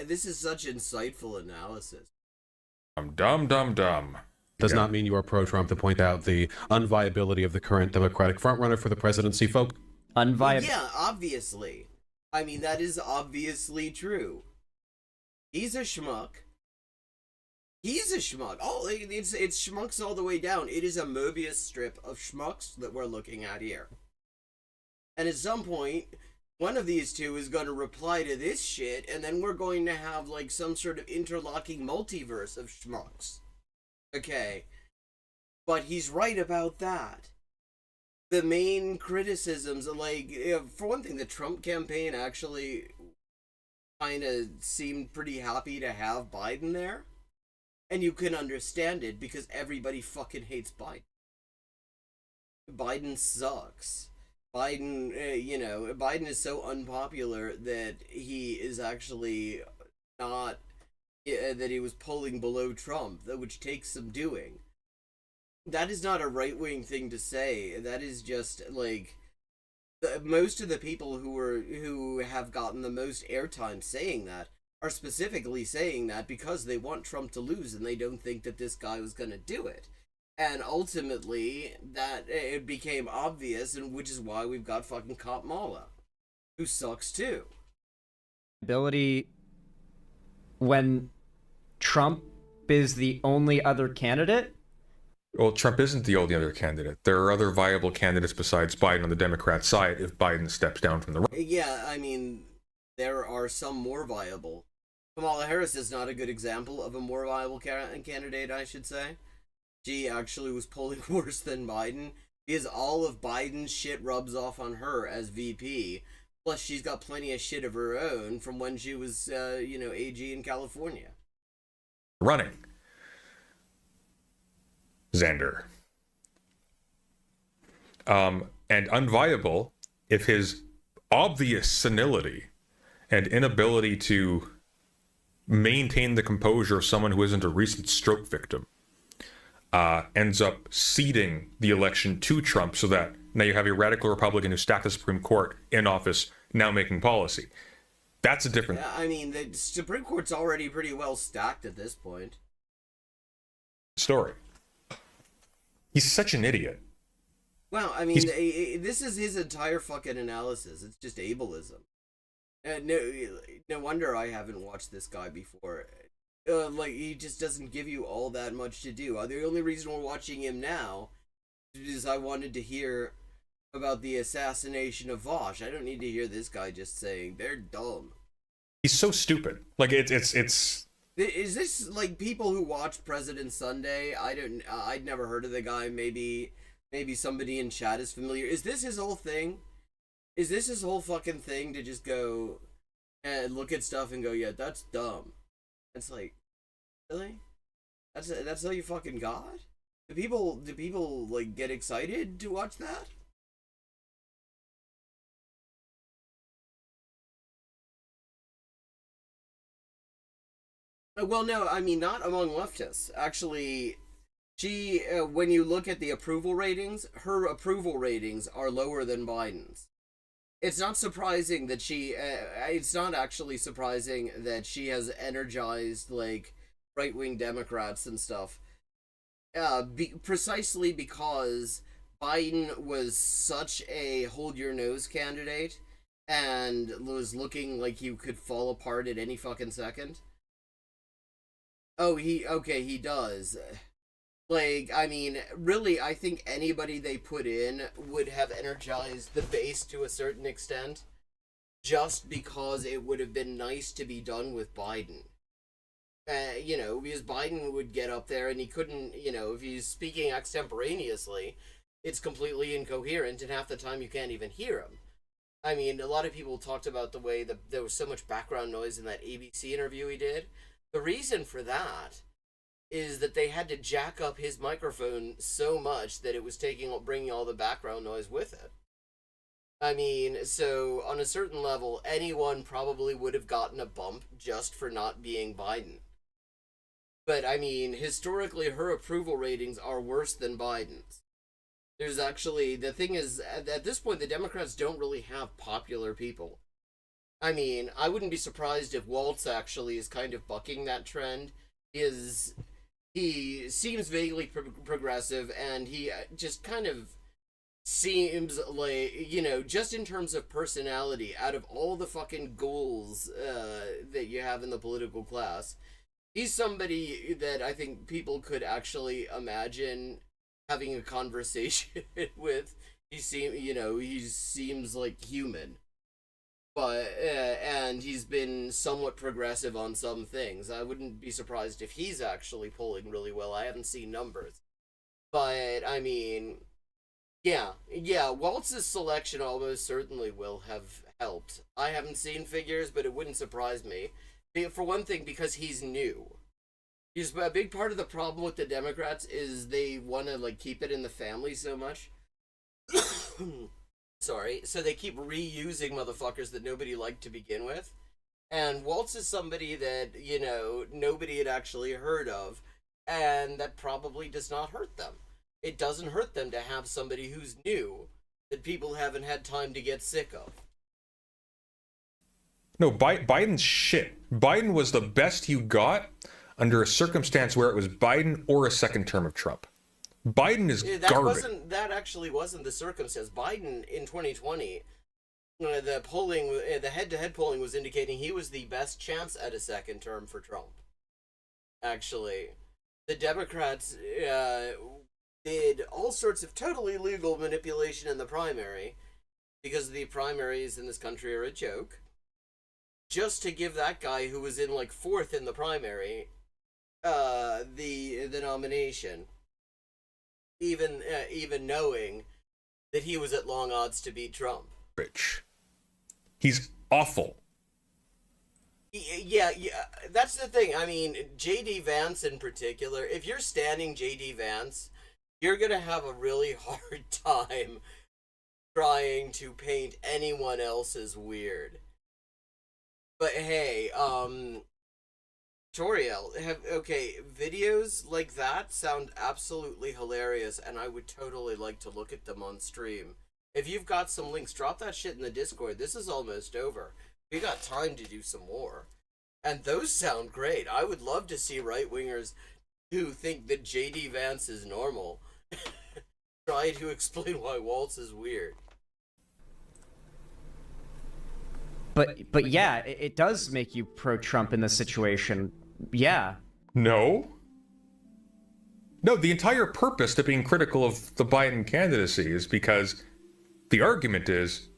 this is such insightful analysis. Dumb. Does not mean you are pro-Trump to point out the unviability of the current Democratic frontrunner for the presidency, folk. Unviable. Yeah, obviously. I mean, that is obviously true. He's a schmuck. Oh, it's schmucks all the way down. It is a Mobius strip of schmucks that we're looking at here. And at some point, one of these two is going to reply to this shit, and then we're going to have, like, some sort of interlocking multiverse of schmucks. Okay. But he's right about that. The main criticisms, like, for one thing, the Trump campaign actually kind of seemed pretty happy to have Biden there. And you can understand it because everybody fucking hates Biden. Biden sucks. Biden, Biden is so unpopular that he is actually not, that he was polling below Trump, which takes some doing. That is not a right-wing thing to say. That is just, like, most of the people who have gotten the most airtime saying that are specifically saying that because they want Trump to lose and they don't think that this guy was going to do it. And ultimately, that it became obvious, and which is why we've got fucking Kamala, who sucks too. Ability when Trump is the only other candidate? Well, Trump isn't the only other candidate. There are other viable candidates besides Biden on the Democrat side if Biden steps down from the right. Yeah, I mean, there are some more viable. Kamala Harris is not a good example of a more viable candidate, I should say. She actually was polling worse than Biden because all of Biden's shit rubs off on her as VP. Plus, she's got plenty of shit of her own from when she was, AG in California. Running. Xander. And unviable if his obvious senility and inability to maintain the composure of someone who isn't a recent stroke victim ends up ceding the election to Trump so that now you have a radical Republican who stacked the Supreme Court in office now making policy. That's a different... Yeah, I mean, the Supreme Court's already pretty well stacked at this point. Story. He's such an idiot. Well, I mean, this is his entire fucking analysis. It's just ableism. No wonder I haven't watched this guy before. He just doesn't give you all that much to do. The only reason we're watching him now is I wanted to hear about the assassination of Vosh. I don't need to hear this guy just saying they're dumb. He's so stupid. Like it's. Is this like people who watch President Sunday? I'd never heard of the guy. Maybe somebody in chat is familiar. Is this his whole thing? Is this his whole fucking thing to just go and look at stuff and go, yeah, that's dumb? It's like, really? That's all you fucking got? Do people like get excited to watch that? Well, no, I mean, not among leftists. Actually, she, when you look at the approval ratings, her approval ratings are lower than Biden's. It's not surprising that it's not actually surprising that she has energized, like, right-wing Democrats and stuff. Precisely because Biden was such a hold-your-nose candidate and was looking like he could fall apart at any fucking second. Oh, he does. Like, I mean, really, I think anybody they put in would have energized the base to a certain extent, just because it would have been nice to be done with Biden. Because Biden would get up there and he couldn't, if he's speaking extemporaneously, it's completely incoherent, and half the time you can't even hear him. I mean, a lot of people talked about the way that there was so much background noise in that ABC interview he did. The reason for that is that they had to jack up his microphone so much that it was bringing all the background noise with it. I mean, so on a certain level, anyone probably would have gotten a bump just for not being Biden. But I mean, historically, her approval ratings are worse than Biden's. There's actually, the thing is, at this point, the Democrats don't really have popular people. I mean, I wouldn't be surprised if Waltz actually is kind of bucking that trend. He seems vaguely progressive, and he just kind of seems like, you know, just in terms of personality, out of all the fucking ghouls that you have in the political class, he's somebody that I think people could actually imagine having a conversation with. He seems like human. But and he's been somewhat progressive on some things. I wouldn't be surprised if he's actually polling really well. I haven't seen numbers. But I mean, yeah, Waltz's selection almost certainly will have helped. I haven't seen figures, but it wouldn't surprise me. For one thing, because he's new. He's a big part of the problem with the Democrats is they want to like keep it in the family so much. Sorry, so they keep reusing motherfuckers that nobody liked to begin with. And Waltz is somebody that, you know, nobody had actually heard of, and that probably does not hurt them. It doesn't hurt them to have somebody who's new that people haven't had time to get sick of. No, Biden's shit. Biden was the best you got under a circumstance where it was Biden or a second term of Trump. Biden is garbage. That actually wasn't the circumstance. Biden in 2020, the head-to-head polling was indicating he was the best chance at a second term for Trump. Actually, the Democrats did all sorts of totally legal manipulation in the primary, because the primaries in this country are a joke, just to give that guy who was in like 4th in the primary the nomination. Even knowing that he was at long odds to beat Trump. Rich. He's awful. Yeah, that's the thing. I mean, J.D. Vance in particular, if you're standing J.D. Vance, you're going to have a really hard time trying to paint anyone else as weird. But hey, Toriel, videos like that sound absolutely hilarious, and I would totally like to look at them on stream. If you've got some links, drop that shit in the Discord. This is almost over. We got time to do some more. And those sound great. I would love to see right-wingers who think that J.D. Vance is normal try to explain why Waltz is weird. But yeah, it does make you pro-Trump in this situation. Yeah. No, the entire purpose to being critical of the Biden candidacy is because the argument is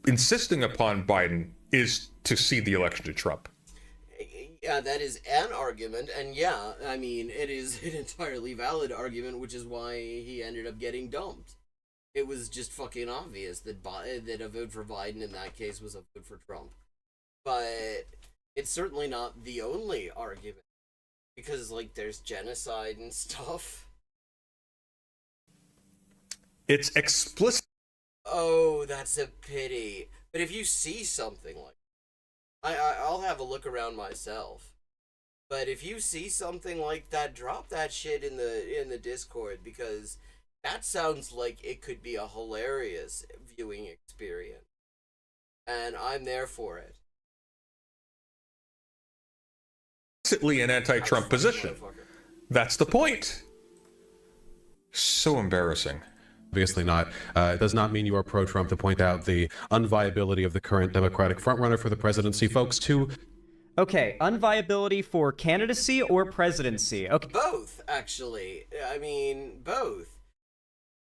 insisting upon Biden is to cede the election to Trump. Yeah, that is an argument, and yeah, I mean, it is an entirely valid argument, which is why he ended up getting dumped. It was just fucking obvious that a vote for Biden in that case was a vote for Trump. But it's certainly not the only argument, because, like, there's genocide and stuff. It's explicit. Oh, that's a pity. But if you see something like I'll have a look around myself. But if you see something like that, drop that shit in the Discord, because that sounds like it could be a hilarious viewing experience. And I'm there for it. Explicitly an anti-Trump position. That's the point. So embarrassing. Obviously not. It does not mean you are pro-Trump to point out the unviability of the current Democratic frontrunner for the presidency, folks. Okay, unviability for candidacy or presidency? Okay. Both, actually. I mean, both.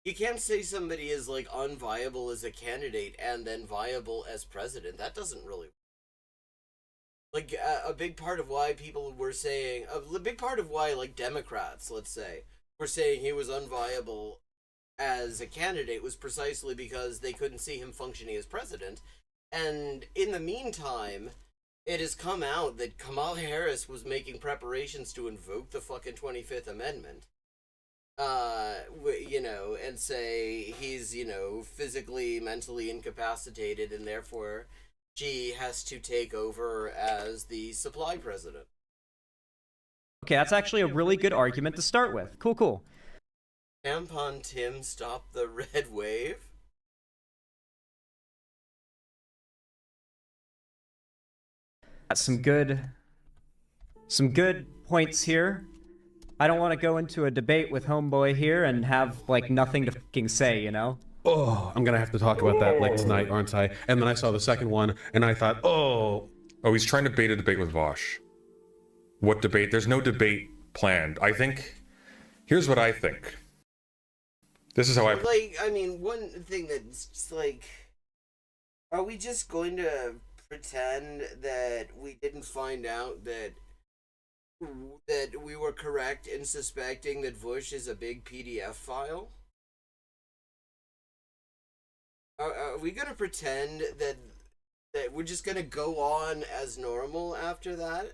You can't say somebody is, like, unviable as a candidate and then viable as president. That doesn't really work. Like, a big part of why people were saying, a big part of why, like, Democrats, let's say, were saying he was unviable as a candidate was precisely because they couldn't see him functioning as president. And in the meantime, it has come out that Kamala Harris was making preparations to invoke the fucking 25th Amendment. you know, and say he's, you know, physically, mentally incapacitated, and therefore she has to take over as the supply president. Okay, that's actually a really good argument to start with. Cool, cool. Tampon Tim stop the red wave? Some good points here. I don't want to go into a debate with homeboy here and have like nothing to fucking say, you know? Oh, I'm gonna have to talk about that like tonight, aren't I? And then I saw the second one, and I thought, oh, he's trying to bait a debate with Vosh. What debate? There's no debate planned. I think. Here's what I think. This is how I. Like, I mean, one thing that's just like, are we just going to pretend that we didn't find out that we were correct in suspecting that Vush is a big PDF file? Are we gonna pretend that we're just gonna go on as normal after that?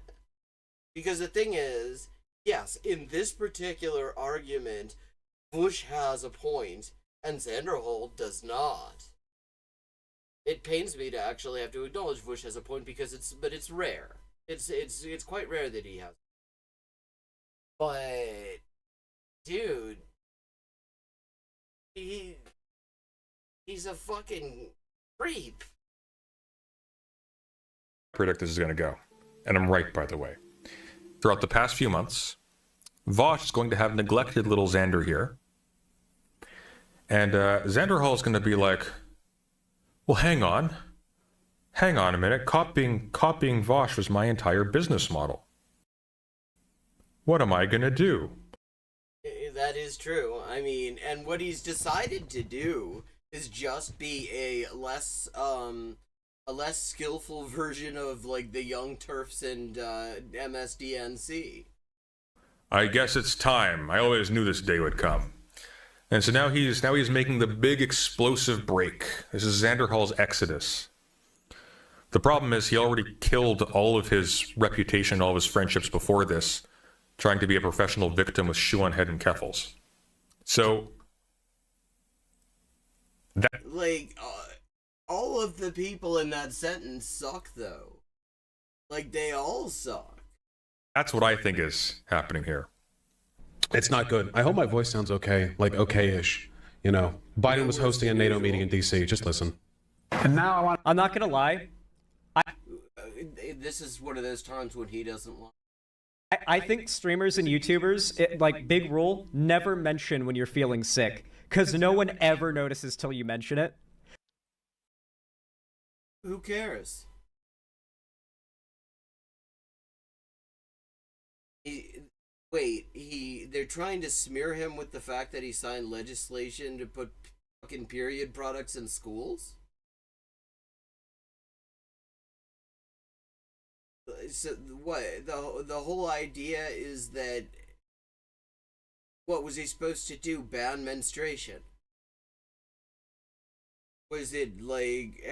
Because the thing is, yes, in this particular argument, Vush has a point, and Zanderhold does not. It pains me to actually have to acknowledge Vush has a point because it's rare. It's quite rare that he has. But, dude, he's a fucking creep. I predict this is going to go. And I'm right, by the way. Throughout the past few months, Vosh is going to have neglected little Xander here. And Xanderhall is going to be like, well, hang on a minute. Copying Vosh was my entire business model. What am I going to do? That is true. I mean, and what he's decided to do is just be a less skillful version of like the Young Turfs and MSDNC. I guess it's time. I always knew this day would come. And so now he's making the big explosive break. This is Xanderhall's exodus. The problem is he already killed all of his reputation, all of his friendships before this, trying to be a professional victim with shoe on head and keffels. So that all of the people in that sentence suck, though. Like, they all suck. That's what I think is happening here. it's not good. I hope my voice sounds okay, like okay-ish. You know, Biden was hosting a NATO meeting in DC. Just listen. And now I'm not gonna lie. This is one of those times when he doesn't want. I think streamers and YouTubers, like big rule, never mention when you're feeling sick, because no one ever notices till you mention it. Who cares? They're trying to smear him with the fact that he signed legislation to put fucking period products in schools? So what, the whole idea is that, what was he supposed to do, ban menstruation? Was it like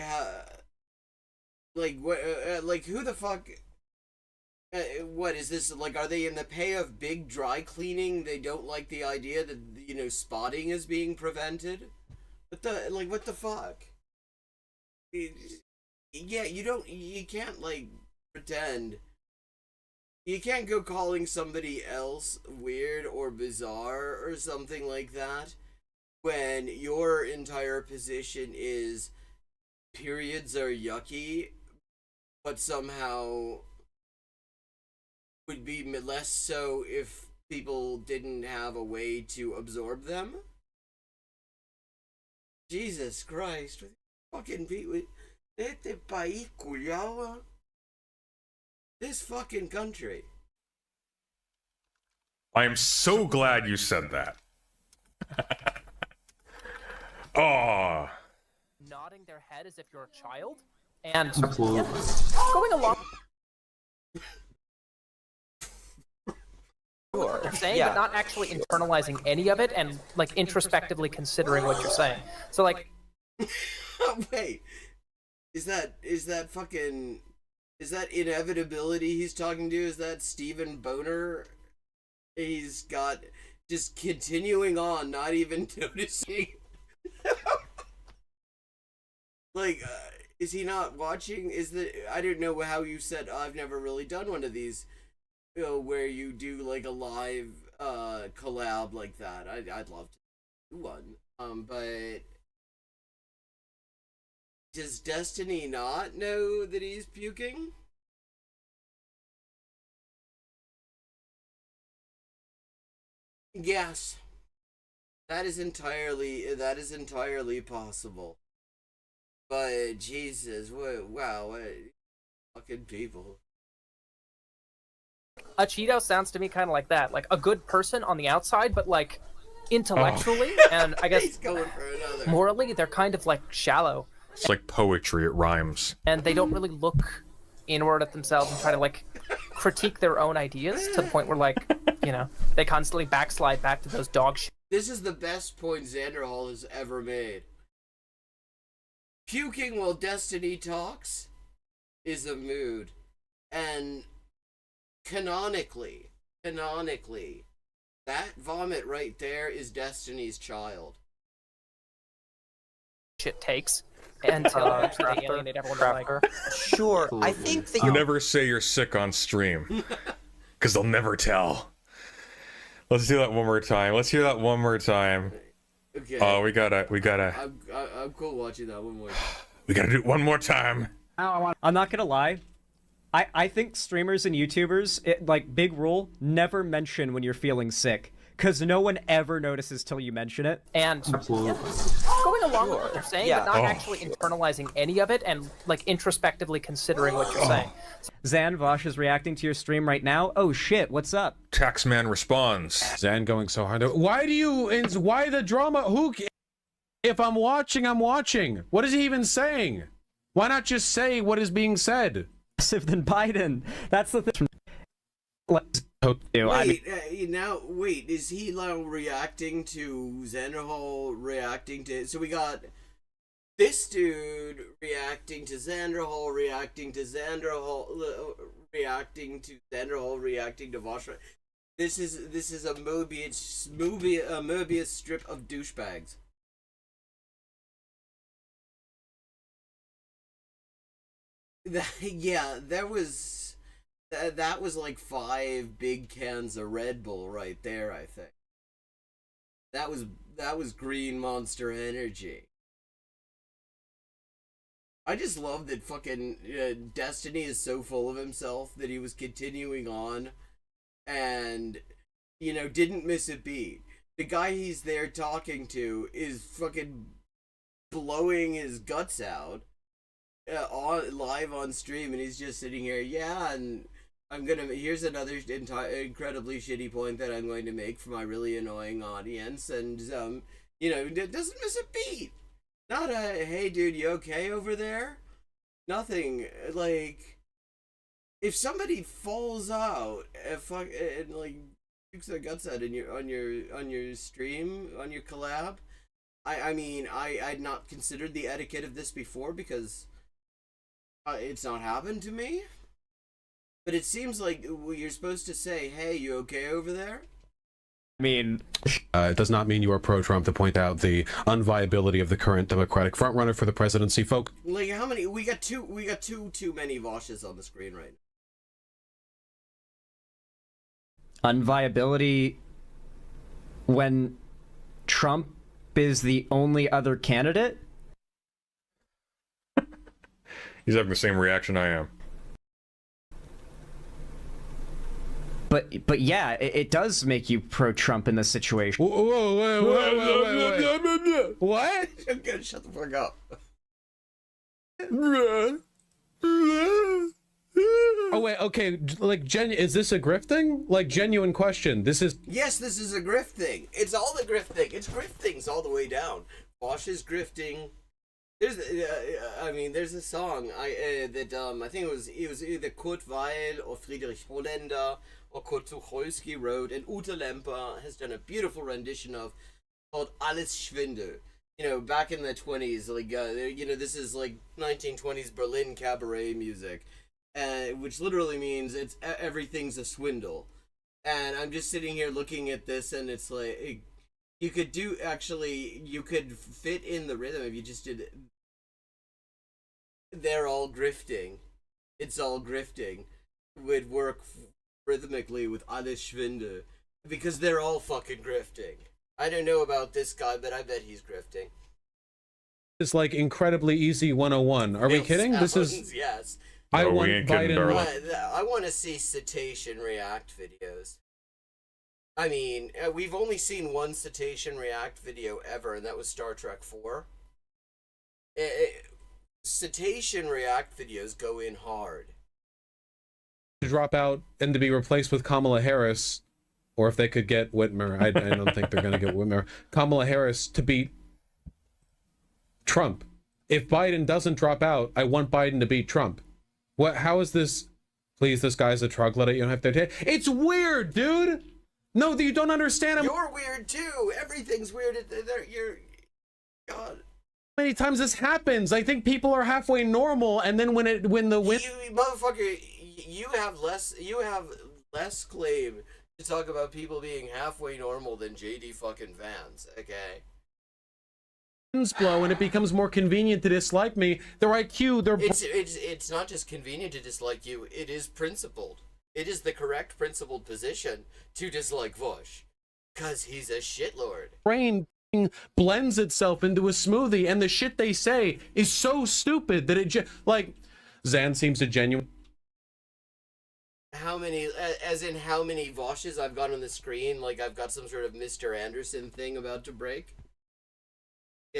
what, like who the fuck, what is this, like, are they in the pay of big dry cleaning? They don't like the idea that, you know, spotting is being prevented? What the fuck? Yeah, you can't, like, pretend. You can't go calling somebody else weird or bizarre or something like that when your entire position is periods are yucky, but somehow would be less so if people didn't have a way to absorb them. Jesus Christ. Fucking people. Este país culiao. This fucking country. I am so glad you said that. Oh. Nodding their head as if you're a child, and Absolutely. going along. What you're saying, but not actually internalizing any of it and like introspectively considering what you're saying. So like, wait, is that inevitability he's talking to? Is that Stephen Boner? He's got just continuing on, not even noticing. Like, is he not watching? I don't know how you said, I've never really done one of these, where you do like a live collab like that. I'd love to do one. But does Destiny not know that he's puking? Yes. That is entirely possible. But Jesus, wow, what fucking people. A Cheeto sounds to me kind of like that, like a good person on the outside, but like intellectually and I guess morally, they're kind of like shallow. It's like poetry, it rhymes. And they don't really look inward at themselves and try to like critique their own ideas to the point where like, they constantly backslide back to those dog shit. This is the best point Xanderhall has ever made. Puking while Destiny talks is a mood. And canonically, that vomit right there is Destiny's child. Shit takes until eventually they alienate everyone. Like, sure, I think that You never say you're sick on stream, because they'll never tell. Let's do that one more time. Let's hear that one more time. Okay. Oh, we gotta. I'm cool watching that one more time. We gotta do it one more time. I'm not gonna lie. I think streamers and YouTubers, like, big rule, never mention when you're feeling sick. Because no one ever notices till you mention it. And going along with what they're saying, but not actually internalizing any of it and like introspectively considering what you're saying. Zan, Vosh is reacting to your stream right now. Oh shit, what's up? Taxman responds. Zan going so hard. Why the drama? If I'm watching, I'm watching. What is he even saying? Why not just say what is being said? Than Biden. That's the thing. Wait, is he now reacting to Xanderhall reacting to... So we got this dude reacting to Xanderhall, reacting to Xanderhall, reacting to Xanderhall, reacting to Vosh. This is a Mobius strip of douchebags. That was like 5 big cans of Red Bull right there, I think. That was Green Monster Energy. I just love that fucking Destiny is so full of himself that he was continuing on and, didn't miss a beat. The guy he's there talking to is fucking blowing his guts out live on stream, and he's just sitting here, and here's another incredibly shitty point that I'm going to make for my really annoying audience, and it doesn't miss a beat. Not a, hey dude, you okay over there? Nothing. Like, if somebody falls out and pukes their guts out on your stream, on your collab, I'd not considered the etiquette of this before because it's not happened to me. But it seems like you're supposed to say, hey, you okay over there? It does not mean you are pro-Trump to point out the unviability of the current Democratic frontrunner for the presidency, folk. Like, how many? We got too many Voshes on the screen right now. Unviability when Trump is the only other candidate? He's having the same reaction I am. But yeah, it does make you pro-Trump in this situation. Whoa, wait. What? I'm gonna shut the fuck up. Oh wait, okay. Like, is this a grift thing? Like, genuine question. This is. Yes, this is a grift thing. It's all the grift thing. It's grift things all the way down. Bosch is grifting. There's a song that I think it was either Kurt Weil or Friedrich Holländer or Kurt Tucholsky wrote, and Ute Lemper has done a beautiful rendition of, called Alles Schwindel. Back in the 20s, like this is like 1920s Berlin cabaret music, which literally means everything's a swindle. And I'm just sitting here looking at this, and it's like you could fit in the rhythm if you just did. They're all grifting. It's all grifting. Would work rhythmically with Alles Schwinde because they're all fucking grifting. I don't know about this guy, but I bet he's grifting. It's like incredibly easy 101. Are we kidding? This is yes. I want Biden. I want to see cetacean react videos. I mean, we've only seen one cetacean react video ever, and that was Star Trek 4. Cetacean react videos go in hard. To drop out and to be replaced with Kamala Harris, or if they could get Whitmer, I don't think they're going to get Whitmer. Kamala Harris to beat Trump. If Biden doesn't drop out, I want Biden to beat Trump. What? How is this? Please, this guy's a troglodyte. You don't have to. It's weird, dude. No, you don't understand. You're weird too. Everything's weird. You're God. Many times this happens. I think people are halfway normal, and then when you motherfucker, you have less claim to talk about people being halfway normal than JD fucking Vance. Okay. Blow and it becomes more convenient to dislike me. Their IQ, it's not just convenient to dislike you. It is principled. It is the correct principled position to dislike Bush, cause he's a shitlord. Brain blends itself into a smoothie, and the shit they say is so stupid that it like Zan seems a genuine. How many Voshes I've got on the screen? Like I've got some sort of Mr. Anderson thing about to break.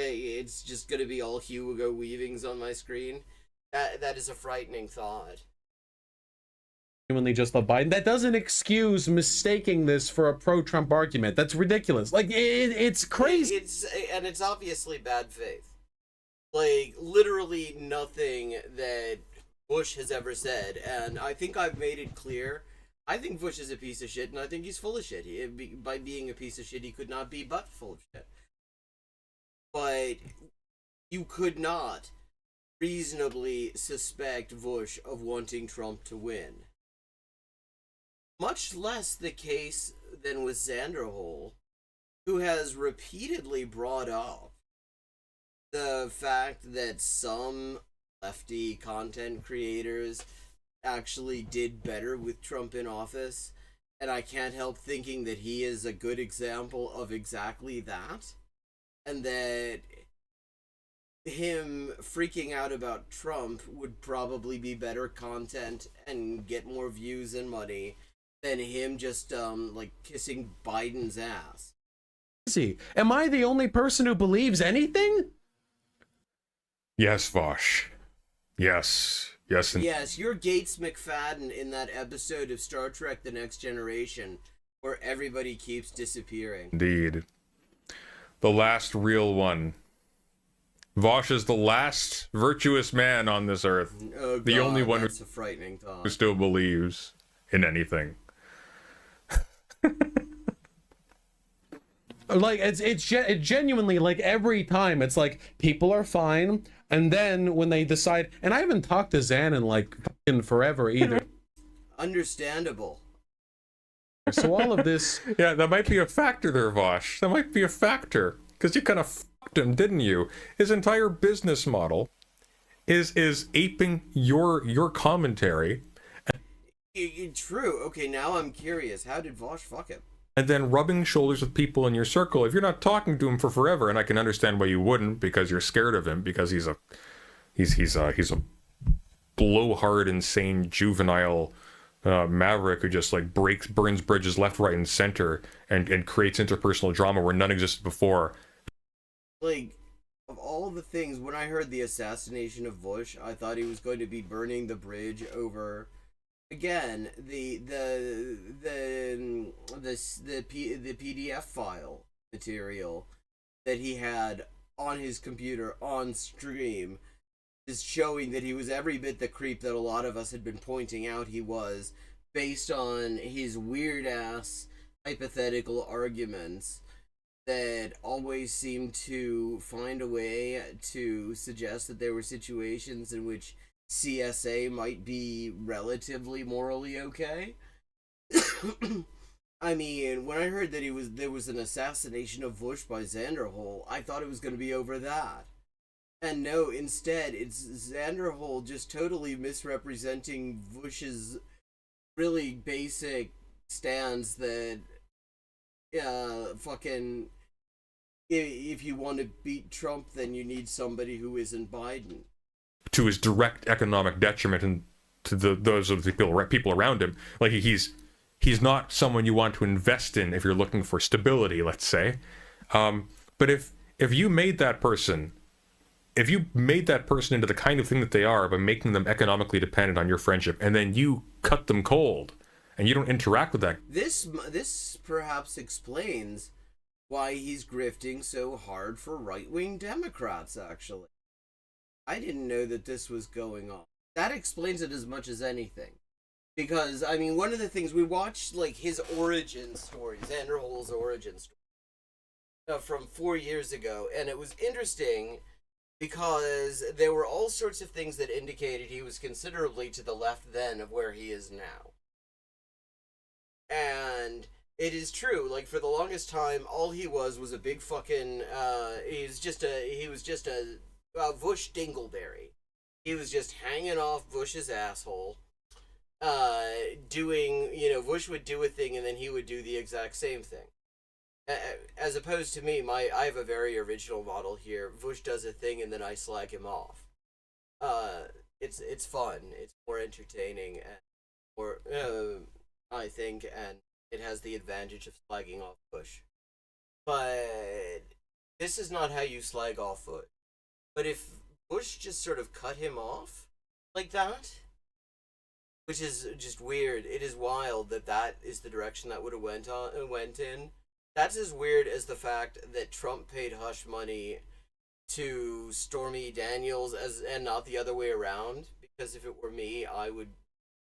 It's just gonna be all Hugo Weavings on my screen. That is a frightening thought. Genuinely just love Biden. That doesn't excuse mistaking this for a pro-Trump argument. That's ridiculous. Like it's crazy. It's obviously bad faith. Like literally nothing that Bush has ever said, and I think I've made it clear. I think Bush is a piece of shit, and I think he's full of shit. By being a piece of shit, he could not be but full of shit. But you could not reasonably suspect Bush of wanting Trump to win. Much less the case than with Zanderhol, who has repeatedly brought up the fact that some lefty content creators actually did better with Trump in office, and I can't help thinking that he is a good example of exactly that. And that him freaking out about Trump would probably be better content and get more views and money than him just like kissing Biden's ass. Am I the only person who believes anything? Yes, Vosh. Yes. Yes. Yes, you're Gates McFadden in that episode of Star Trek The Next Generation where everybody keeps disappearing. Indeed. The last real one. Vosh is the last virtuous man on this earth. Oh, God, the only one that's a frightening thought. who still believes in anything. Like it's genuinely like every time it's like people are fine, and then when they decide, and I haven't talked to Zan in like fucking forever either. Understandable. So all of this, yeah, that might be a factor there, Vosh. That might be a factor because you kind of fucked him, didn't you? His entire business model is aping your commentary. True. Okay, now I'm curious. How did Vosh fuck him? And then rubbing shoulders with people in your circle. If you're not talking to him for forever, and I can understand why you wouldn't, because you're scared of him, because he's a blowhard, insane, juvenile maverick who just like burns bridges left, right, and center, and creates interpersonal drama where none existed before. Like, of all the things, when I heard the assassination of Bush, I thought he was going to be burning the bridge over. Again, the PDF file material that he had on his computer on stream is showing that he was every bit the creep that a lot of us had been pointing out he was, based on his weird ass hypothetical arguments that always seemed to find a way to suggest that there were situations in which CSA might be relatively morally okay. I mean, when I heard that there was an assassination of Bush by Zanderhol, I thought it was going to be over that. And no, instead, it's Zanderhol just totally misrepresenting Bush's really basic stance that, fucking, if you want to beat Trump, then you need somebody who isn't Biden. To his direct economic detriment and to those of the people around him. Like, he's not someone you want to invest in if you're looking for stability, let's say. But if you made that person into the kind of thing that they are by making them economically dependent on your friendship, and then you cut them cold and you don't interact with that. This perhaps explains why he's grifting so hard for right-wing Democrats, actually. I didn't know that this was going on. That explains it as much as anything. Because, I mean, one of the things we watched, like, his origin story, Zanderhol's origin story, from 4 years ago, and it was interesting because there were all sorts of things that indicated he was considerably to the left then of where he is now. And it is true, like, for the longest time, all he was a big fucking, he was just a Bush dingleberry. He was just hanging off Bush's asshole, doing, Bush would do a thing and then he would do the exact same thing. As opposed to me, I have a very original model here. Bush does a thing and then I slag him off. It's fun. It's more entertaining and more, I think, and it has the advantage of slagging off Bush. But this is not how you slag off Bush. But if Bush just sort of cut him off like that, which is just weird. It is wild that is the direction that would have went in. That's as weird as the fact that Trump paid hush money to Stormy Daniels and not the other way around. Because if it were me, I would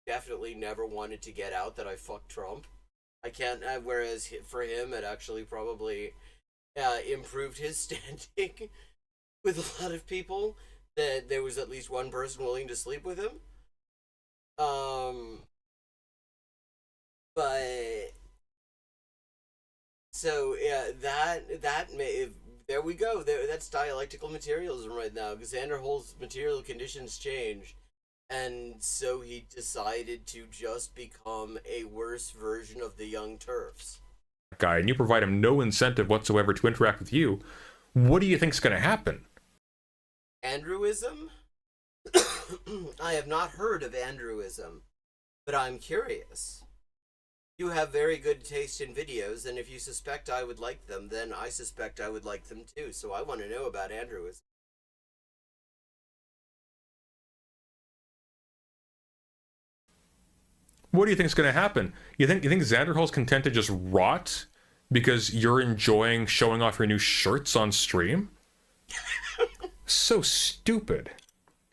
definitely never wanted to get out that I fucked Trump. I can't. Whereas for him, it actually probably improved his standing with a lot of people. That there was at least one person willing to sleep with him. But so yeah, there we go. That's dialectical materialism right now. Because Zanderhol's material conditions changed, and so he decided to just become a worse version of the Young Turfs. Guy, and you provide him no incentive whatsoever to interact with you. What do you think's going to happen? Andrewism? I have not heard of Andrewism, but I'm curious. You have very good taste in videos, and if you suspect I would like them, then I suspect I would like them too, so I want to know about Andrewism. What do you think's going to happen? You think Zanderhol's content to just rot because you're enjoying showing off your new shirts on stream? So stupid.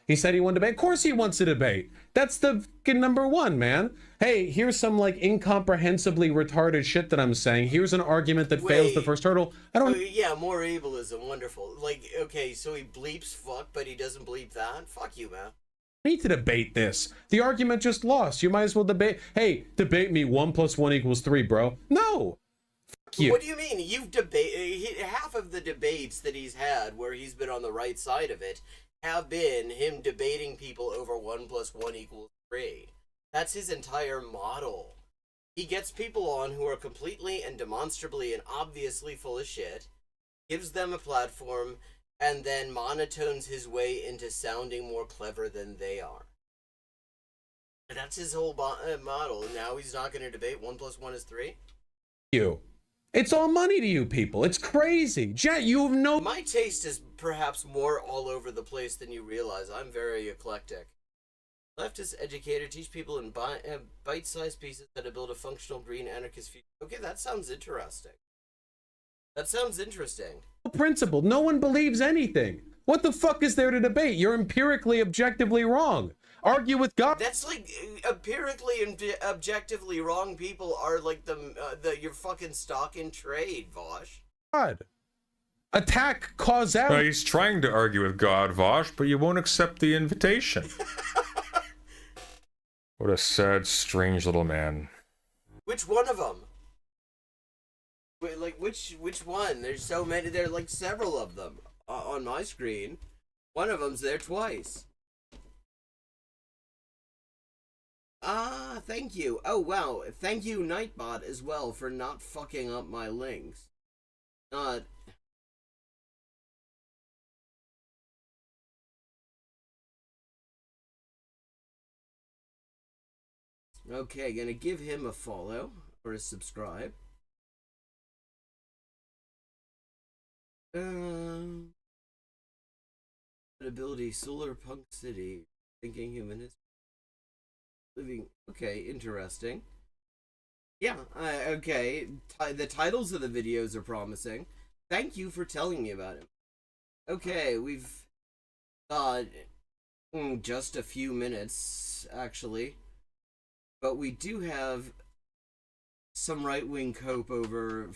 He said he wanted to debate. Of course he wants to debate. That's the number one, man. Hey, here's some like incomprehensibly retarded shit that I'm saying. Here's an argument that fails the first hurdle. I don't. Yeah, more ableism, wonderful. Like, okay, so he bleeps fuck, but he doesn't bleep that. Fuck you, man. I need to debate this. The argument just lost. You might as well debate. Hey, debate me. 1 + 1 = 3, bro. No. Fuck you. What do you mean? You've half of the debates that he's had where he's been on the right side of it have been him debating people over 1 + 1 = 3. That's his entire model. He gets people on who are completely and demonstrably and obviously full of shit, gives them a platform, and then monotones his way into sounding more clever than they are. That's his whole model. Now he's not going to debate 1 + 1 = 3? You. It's all money to you people. It's crazy. Jet, you have no... My taste is perhaps more all over the place than you realize. I'm very eclectic. Leftist educator, teach people in bite-sized pieces how to build a functional green anarchist future. Okay, that sounds interesting. Principle. No one believes anything. What the fuck is there to debate? You're empirically, objectively wrong. Argue with God. That's like empirically and objectively wrong people are like your fucking stock in trade, Vosh. God. Attack causality. No, he's trying to argue with God, Vosh, but you won't accept the invitation. What a sad, strange little man. Which one of them? Wait, like which one? There's so many. There are like several of them on my screen. One of them's there twice. Ah, thank you. Oh wow, thank you Nightbot as well for not fucking up my links. Okay, gonna give him a follow or a subscribe. Ability Solar Punk City. Thinking Human is living. Okay, interesting. Yeah, okay. The titles of the videos are promising. Thank you for telling me about it. Okay, we've got just a few minutes, actually. But we do have some right-wing cope over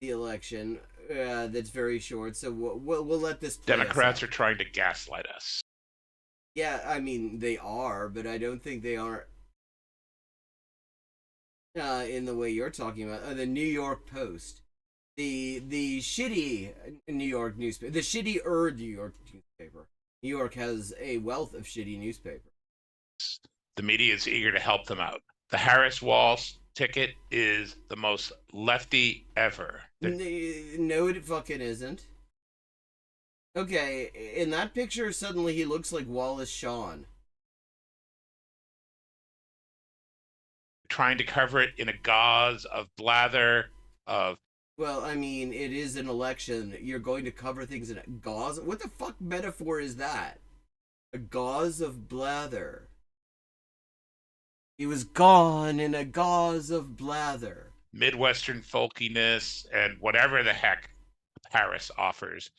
the election that's very short, so we'll let this play. Democrats are trying to gaslight us. Yeah, I mean, they are, but I don't think they are in the way you're talking about. The New York Post. The shitty New York newspaper. The shittier New York newspaper. New York has a wealth of shitty newspapers. The media is eager to help them out. The Harris Walls ticket is the most lefty ever. No, it fucking isn't. Okay, in that picture, suddenly he looks like Wallace Shawn. Trying to cover it in a gauze of blather, of... Well, I mean, it is an election. You're going to cover things in a gauze? What the fuck metaphor is that? A gauze of blather. He was gone in a gauze of blather. Midwestern folkiness and whatever the heck Harris offers.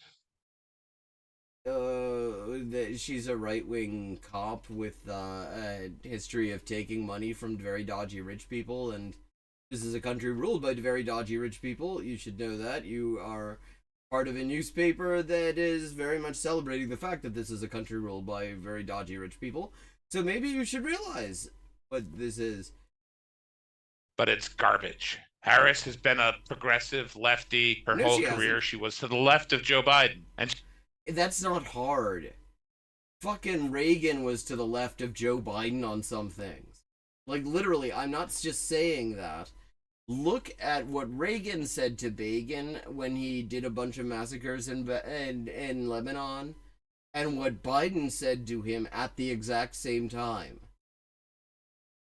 She's a right-wing cop with a history of taking money from very dodgy rich people, and this is a country ruled by very dodgy rich people. You should know that. You are part of a newspaper that is very much celebrating the fact that this is a country ruled by very dodgy rich people. So maybe you should realize what this is. But it's garbage. Harris has been a progressive lefty her whole career. She was to the left of Joe Biden. And that's not hard. Fucking Reagan was to the left of Joe Biden on some things. Like, literally, I'm not just saying that. Look at what Reagan said to Begin when he did a bunch of massacres in Lebanon, and what Biden said to him at the exact same time.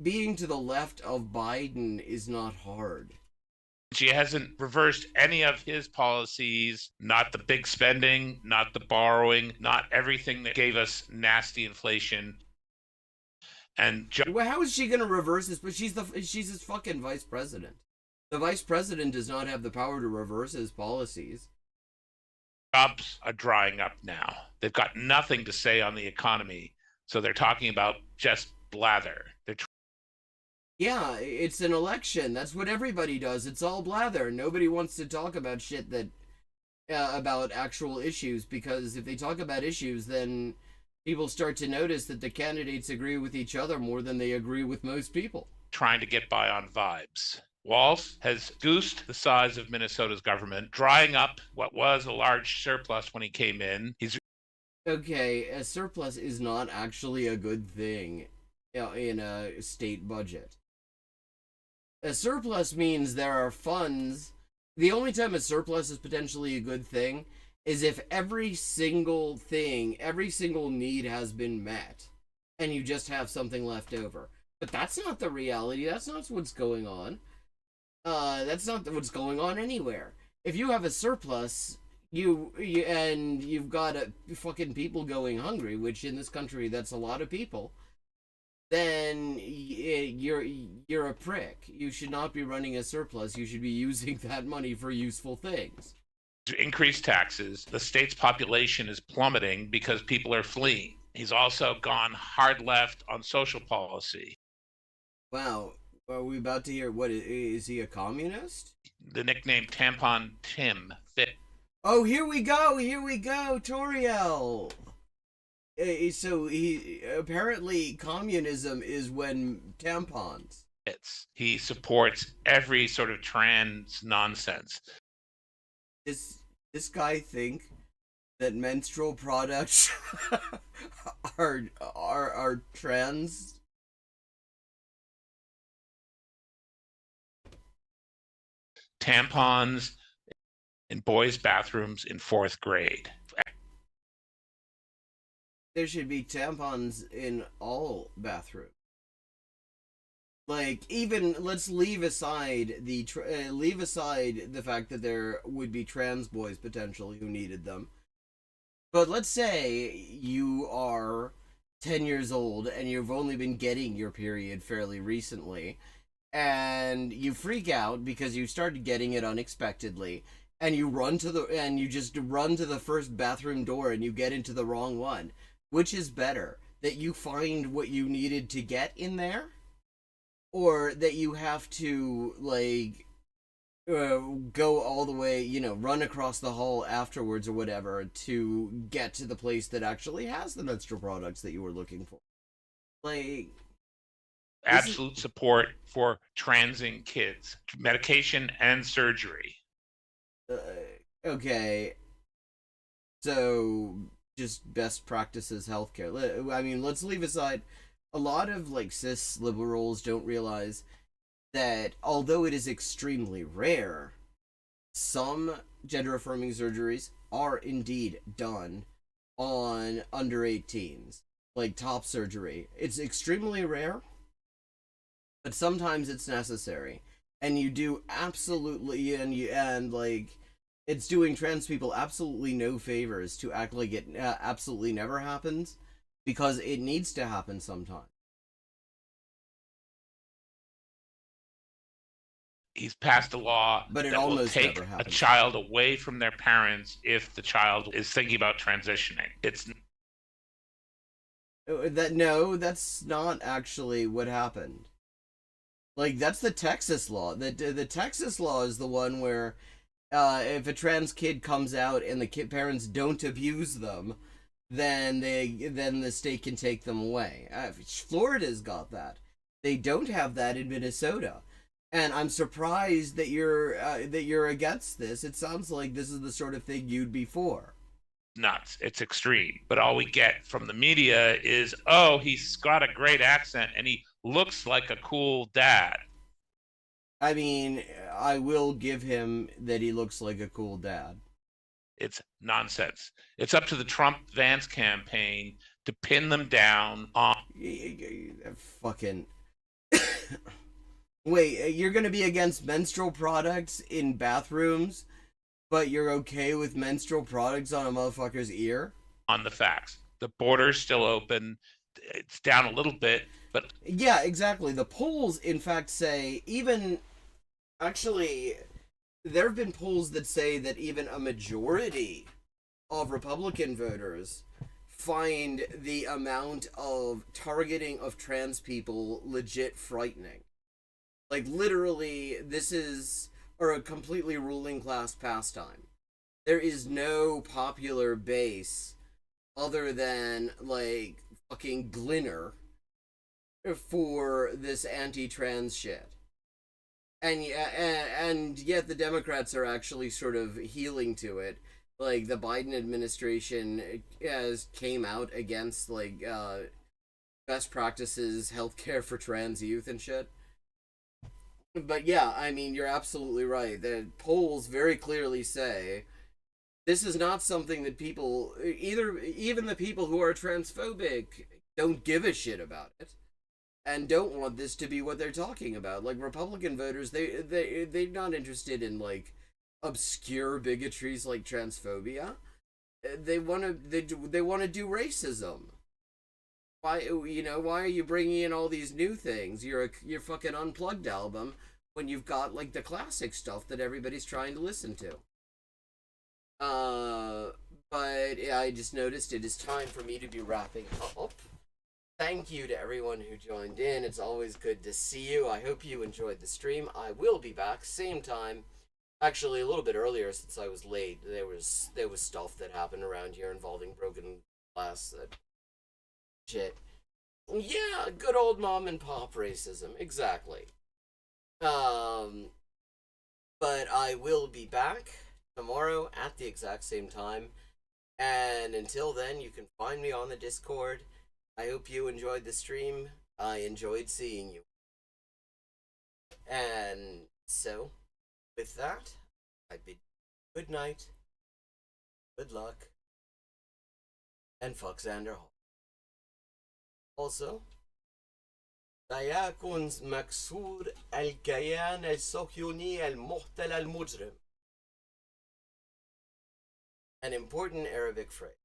Being to the left of Biden is not hard. She hasn't reversed any of his policies, not the big spending, not the borrowing, not everything that gave us nasty inflation. And well, how is she going to reverse this? But she's his fucking vice president. The vice president does not have the power to reverse his policies. Jobs are drying up now. They've got nothing to say on the economy, so they're talking about just blather. Yeah, it's an election. That's what everybody does. It's all blather. Nobody wants to talk about shit that about actual issues, because if they talk about issues, then people start to notice that the candidates agree with each other more than they agree with most people. Trying to get by on vibes. Walz has goosed the size of Minnesota's government, drying up what was a large surplus when he came in. Okay, a surplus is not actually a good thing in a state budget. A surplus means there are funds. The only time a surplus is potentially a good thing is if every single need has been met, and you just have something left over. But that's not the reality. That's not what's going on. That's not what's going on anywhere. If you have a surplus, and you've got fucking people going hungry, which in this country that's a lot of people, then you're a prick. You should not be running a surplus. You should be using that money for useful things. To increase taxes, the state's population is plummeting because people are fleeing. He's also gone hard left on social policy. Wow. Are we about to hear, what, is he a communist? The nickname Tampon Tim fit. Oh, here we go, Toriel! So apparently communism is when tampons. He supports every sort of trans nonsense. This guy think that menstrual products are trans? Tampons in boys' bathrooms in 4th grade. There should be tampons in all bathrooms. Like, even let's leave aside the fact that there would be trans boys potentially who needed them. But let's say you are 10 years old and you've only been getting your period fairly recently, and you freak out because you started getting it unexpectedly, and you just run to the first bathroom door and you get into the wrong one. Which is better? That you find what you needed to get in there? Or that you have to, like, go all the way, run across the hall afterwards or whatever to get to the place that actually has the menstrual products that you were looking for? Like... Absolute support for transing kids. Medication and surgery. Okay. So... just best practices healthcare. I mean, let's leave aside, a lot of like cis liberals don't realize that although it is extremely rare, some gender affirming surgeries are indeed done on under 18s, like top surgery. It's extremely rare, but sometimes it's necessary, and you do absolutely, and like, it's doing trans people absolutely no favors to act like it absolutely never happens, because it needs to happen sometime. He's passed a law But it that will almost take never a happens. child away from their parents if the child is thinking about transitioning. No, that's not actually what happened. Like, that's the Texas law. The Texas law is the one where if a trans kid comes out and the parents don't abuse them, then the state can take them away. Florida's got that. They don't have that in Minnesota, and I'm surprised that you're against this. It sounds like this is the sort of thing you'd be for. Nuts. It's extreme. But all we get from the media is, oh, he's got a great accent and he looks like a cool dad. I mean, I will give him that he looks like a cool dad. It's nonsense. It's up to the Trump-Vance campaign to pin them down on... Fucking... Wait, you're gonna be against menstrual products in bathrooms, but you're okay with menstrual products on a motherfucker's ear? On the facts. The border's still open. It's down a little bit, but... Yeah, exactly. The polls, in fact, say even... Actually, there have been polls that say that even a majority of Republican voters find the amount of targeting of trans people legit frightening. Like, literally, this is a completely ruling class pastime. There is no popular base other than, like, fucking Glinner for this anti-trans shit. And yet the Democrats are actually sort of healing to it. Like, the Biden administration came out against, like, best practices healthcare for trans youth and shit. But yeah, I mean, you're absolutely right. The polls very clearly say this is not something that people, even the people who are transphobic, don't give a shit about it. And don't want this to be what they're talking about. Like, Republican voters, they're not interested in, like, obscure bigotries like transphobia. They want to do racism. Why are you bringing in all these new things? Your fucking Unplugged album when you've got, like, the classic stuff that everybody's trying to listen to. But I just noticed it is time for me to be wrapping up. Thank you to everyone who joined in. It's always good to see you. I hope you enjoyed the stream. I will be back same time. Actually, a little bit earlier since I was late. There was stuff that happened around here involving broken glass. Shit. Yeah, good old mom and pop racism, exactly. But I will be back tomorrow at the exact same time. And until then, you can find me on the Discord. I hope you enjoyed the stream. I enjoyed seeing you. And so, with that, I bid good night, good luck, and fuck Xander Hall. Also, سيكون مكسور الكيان الصهيوني المحتل المجرم. An important Arabic phrase.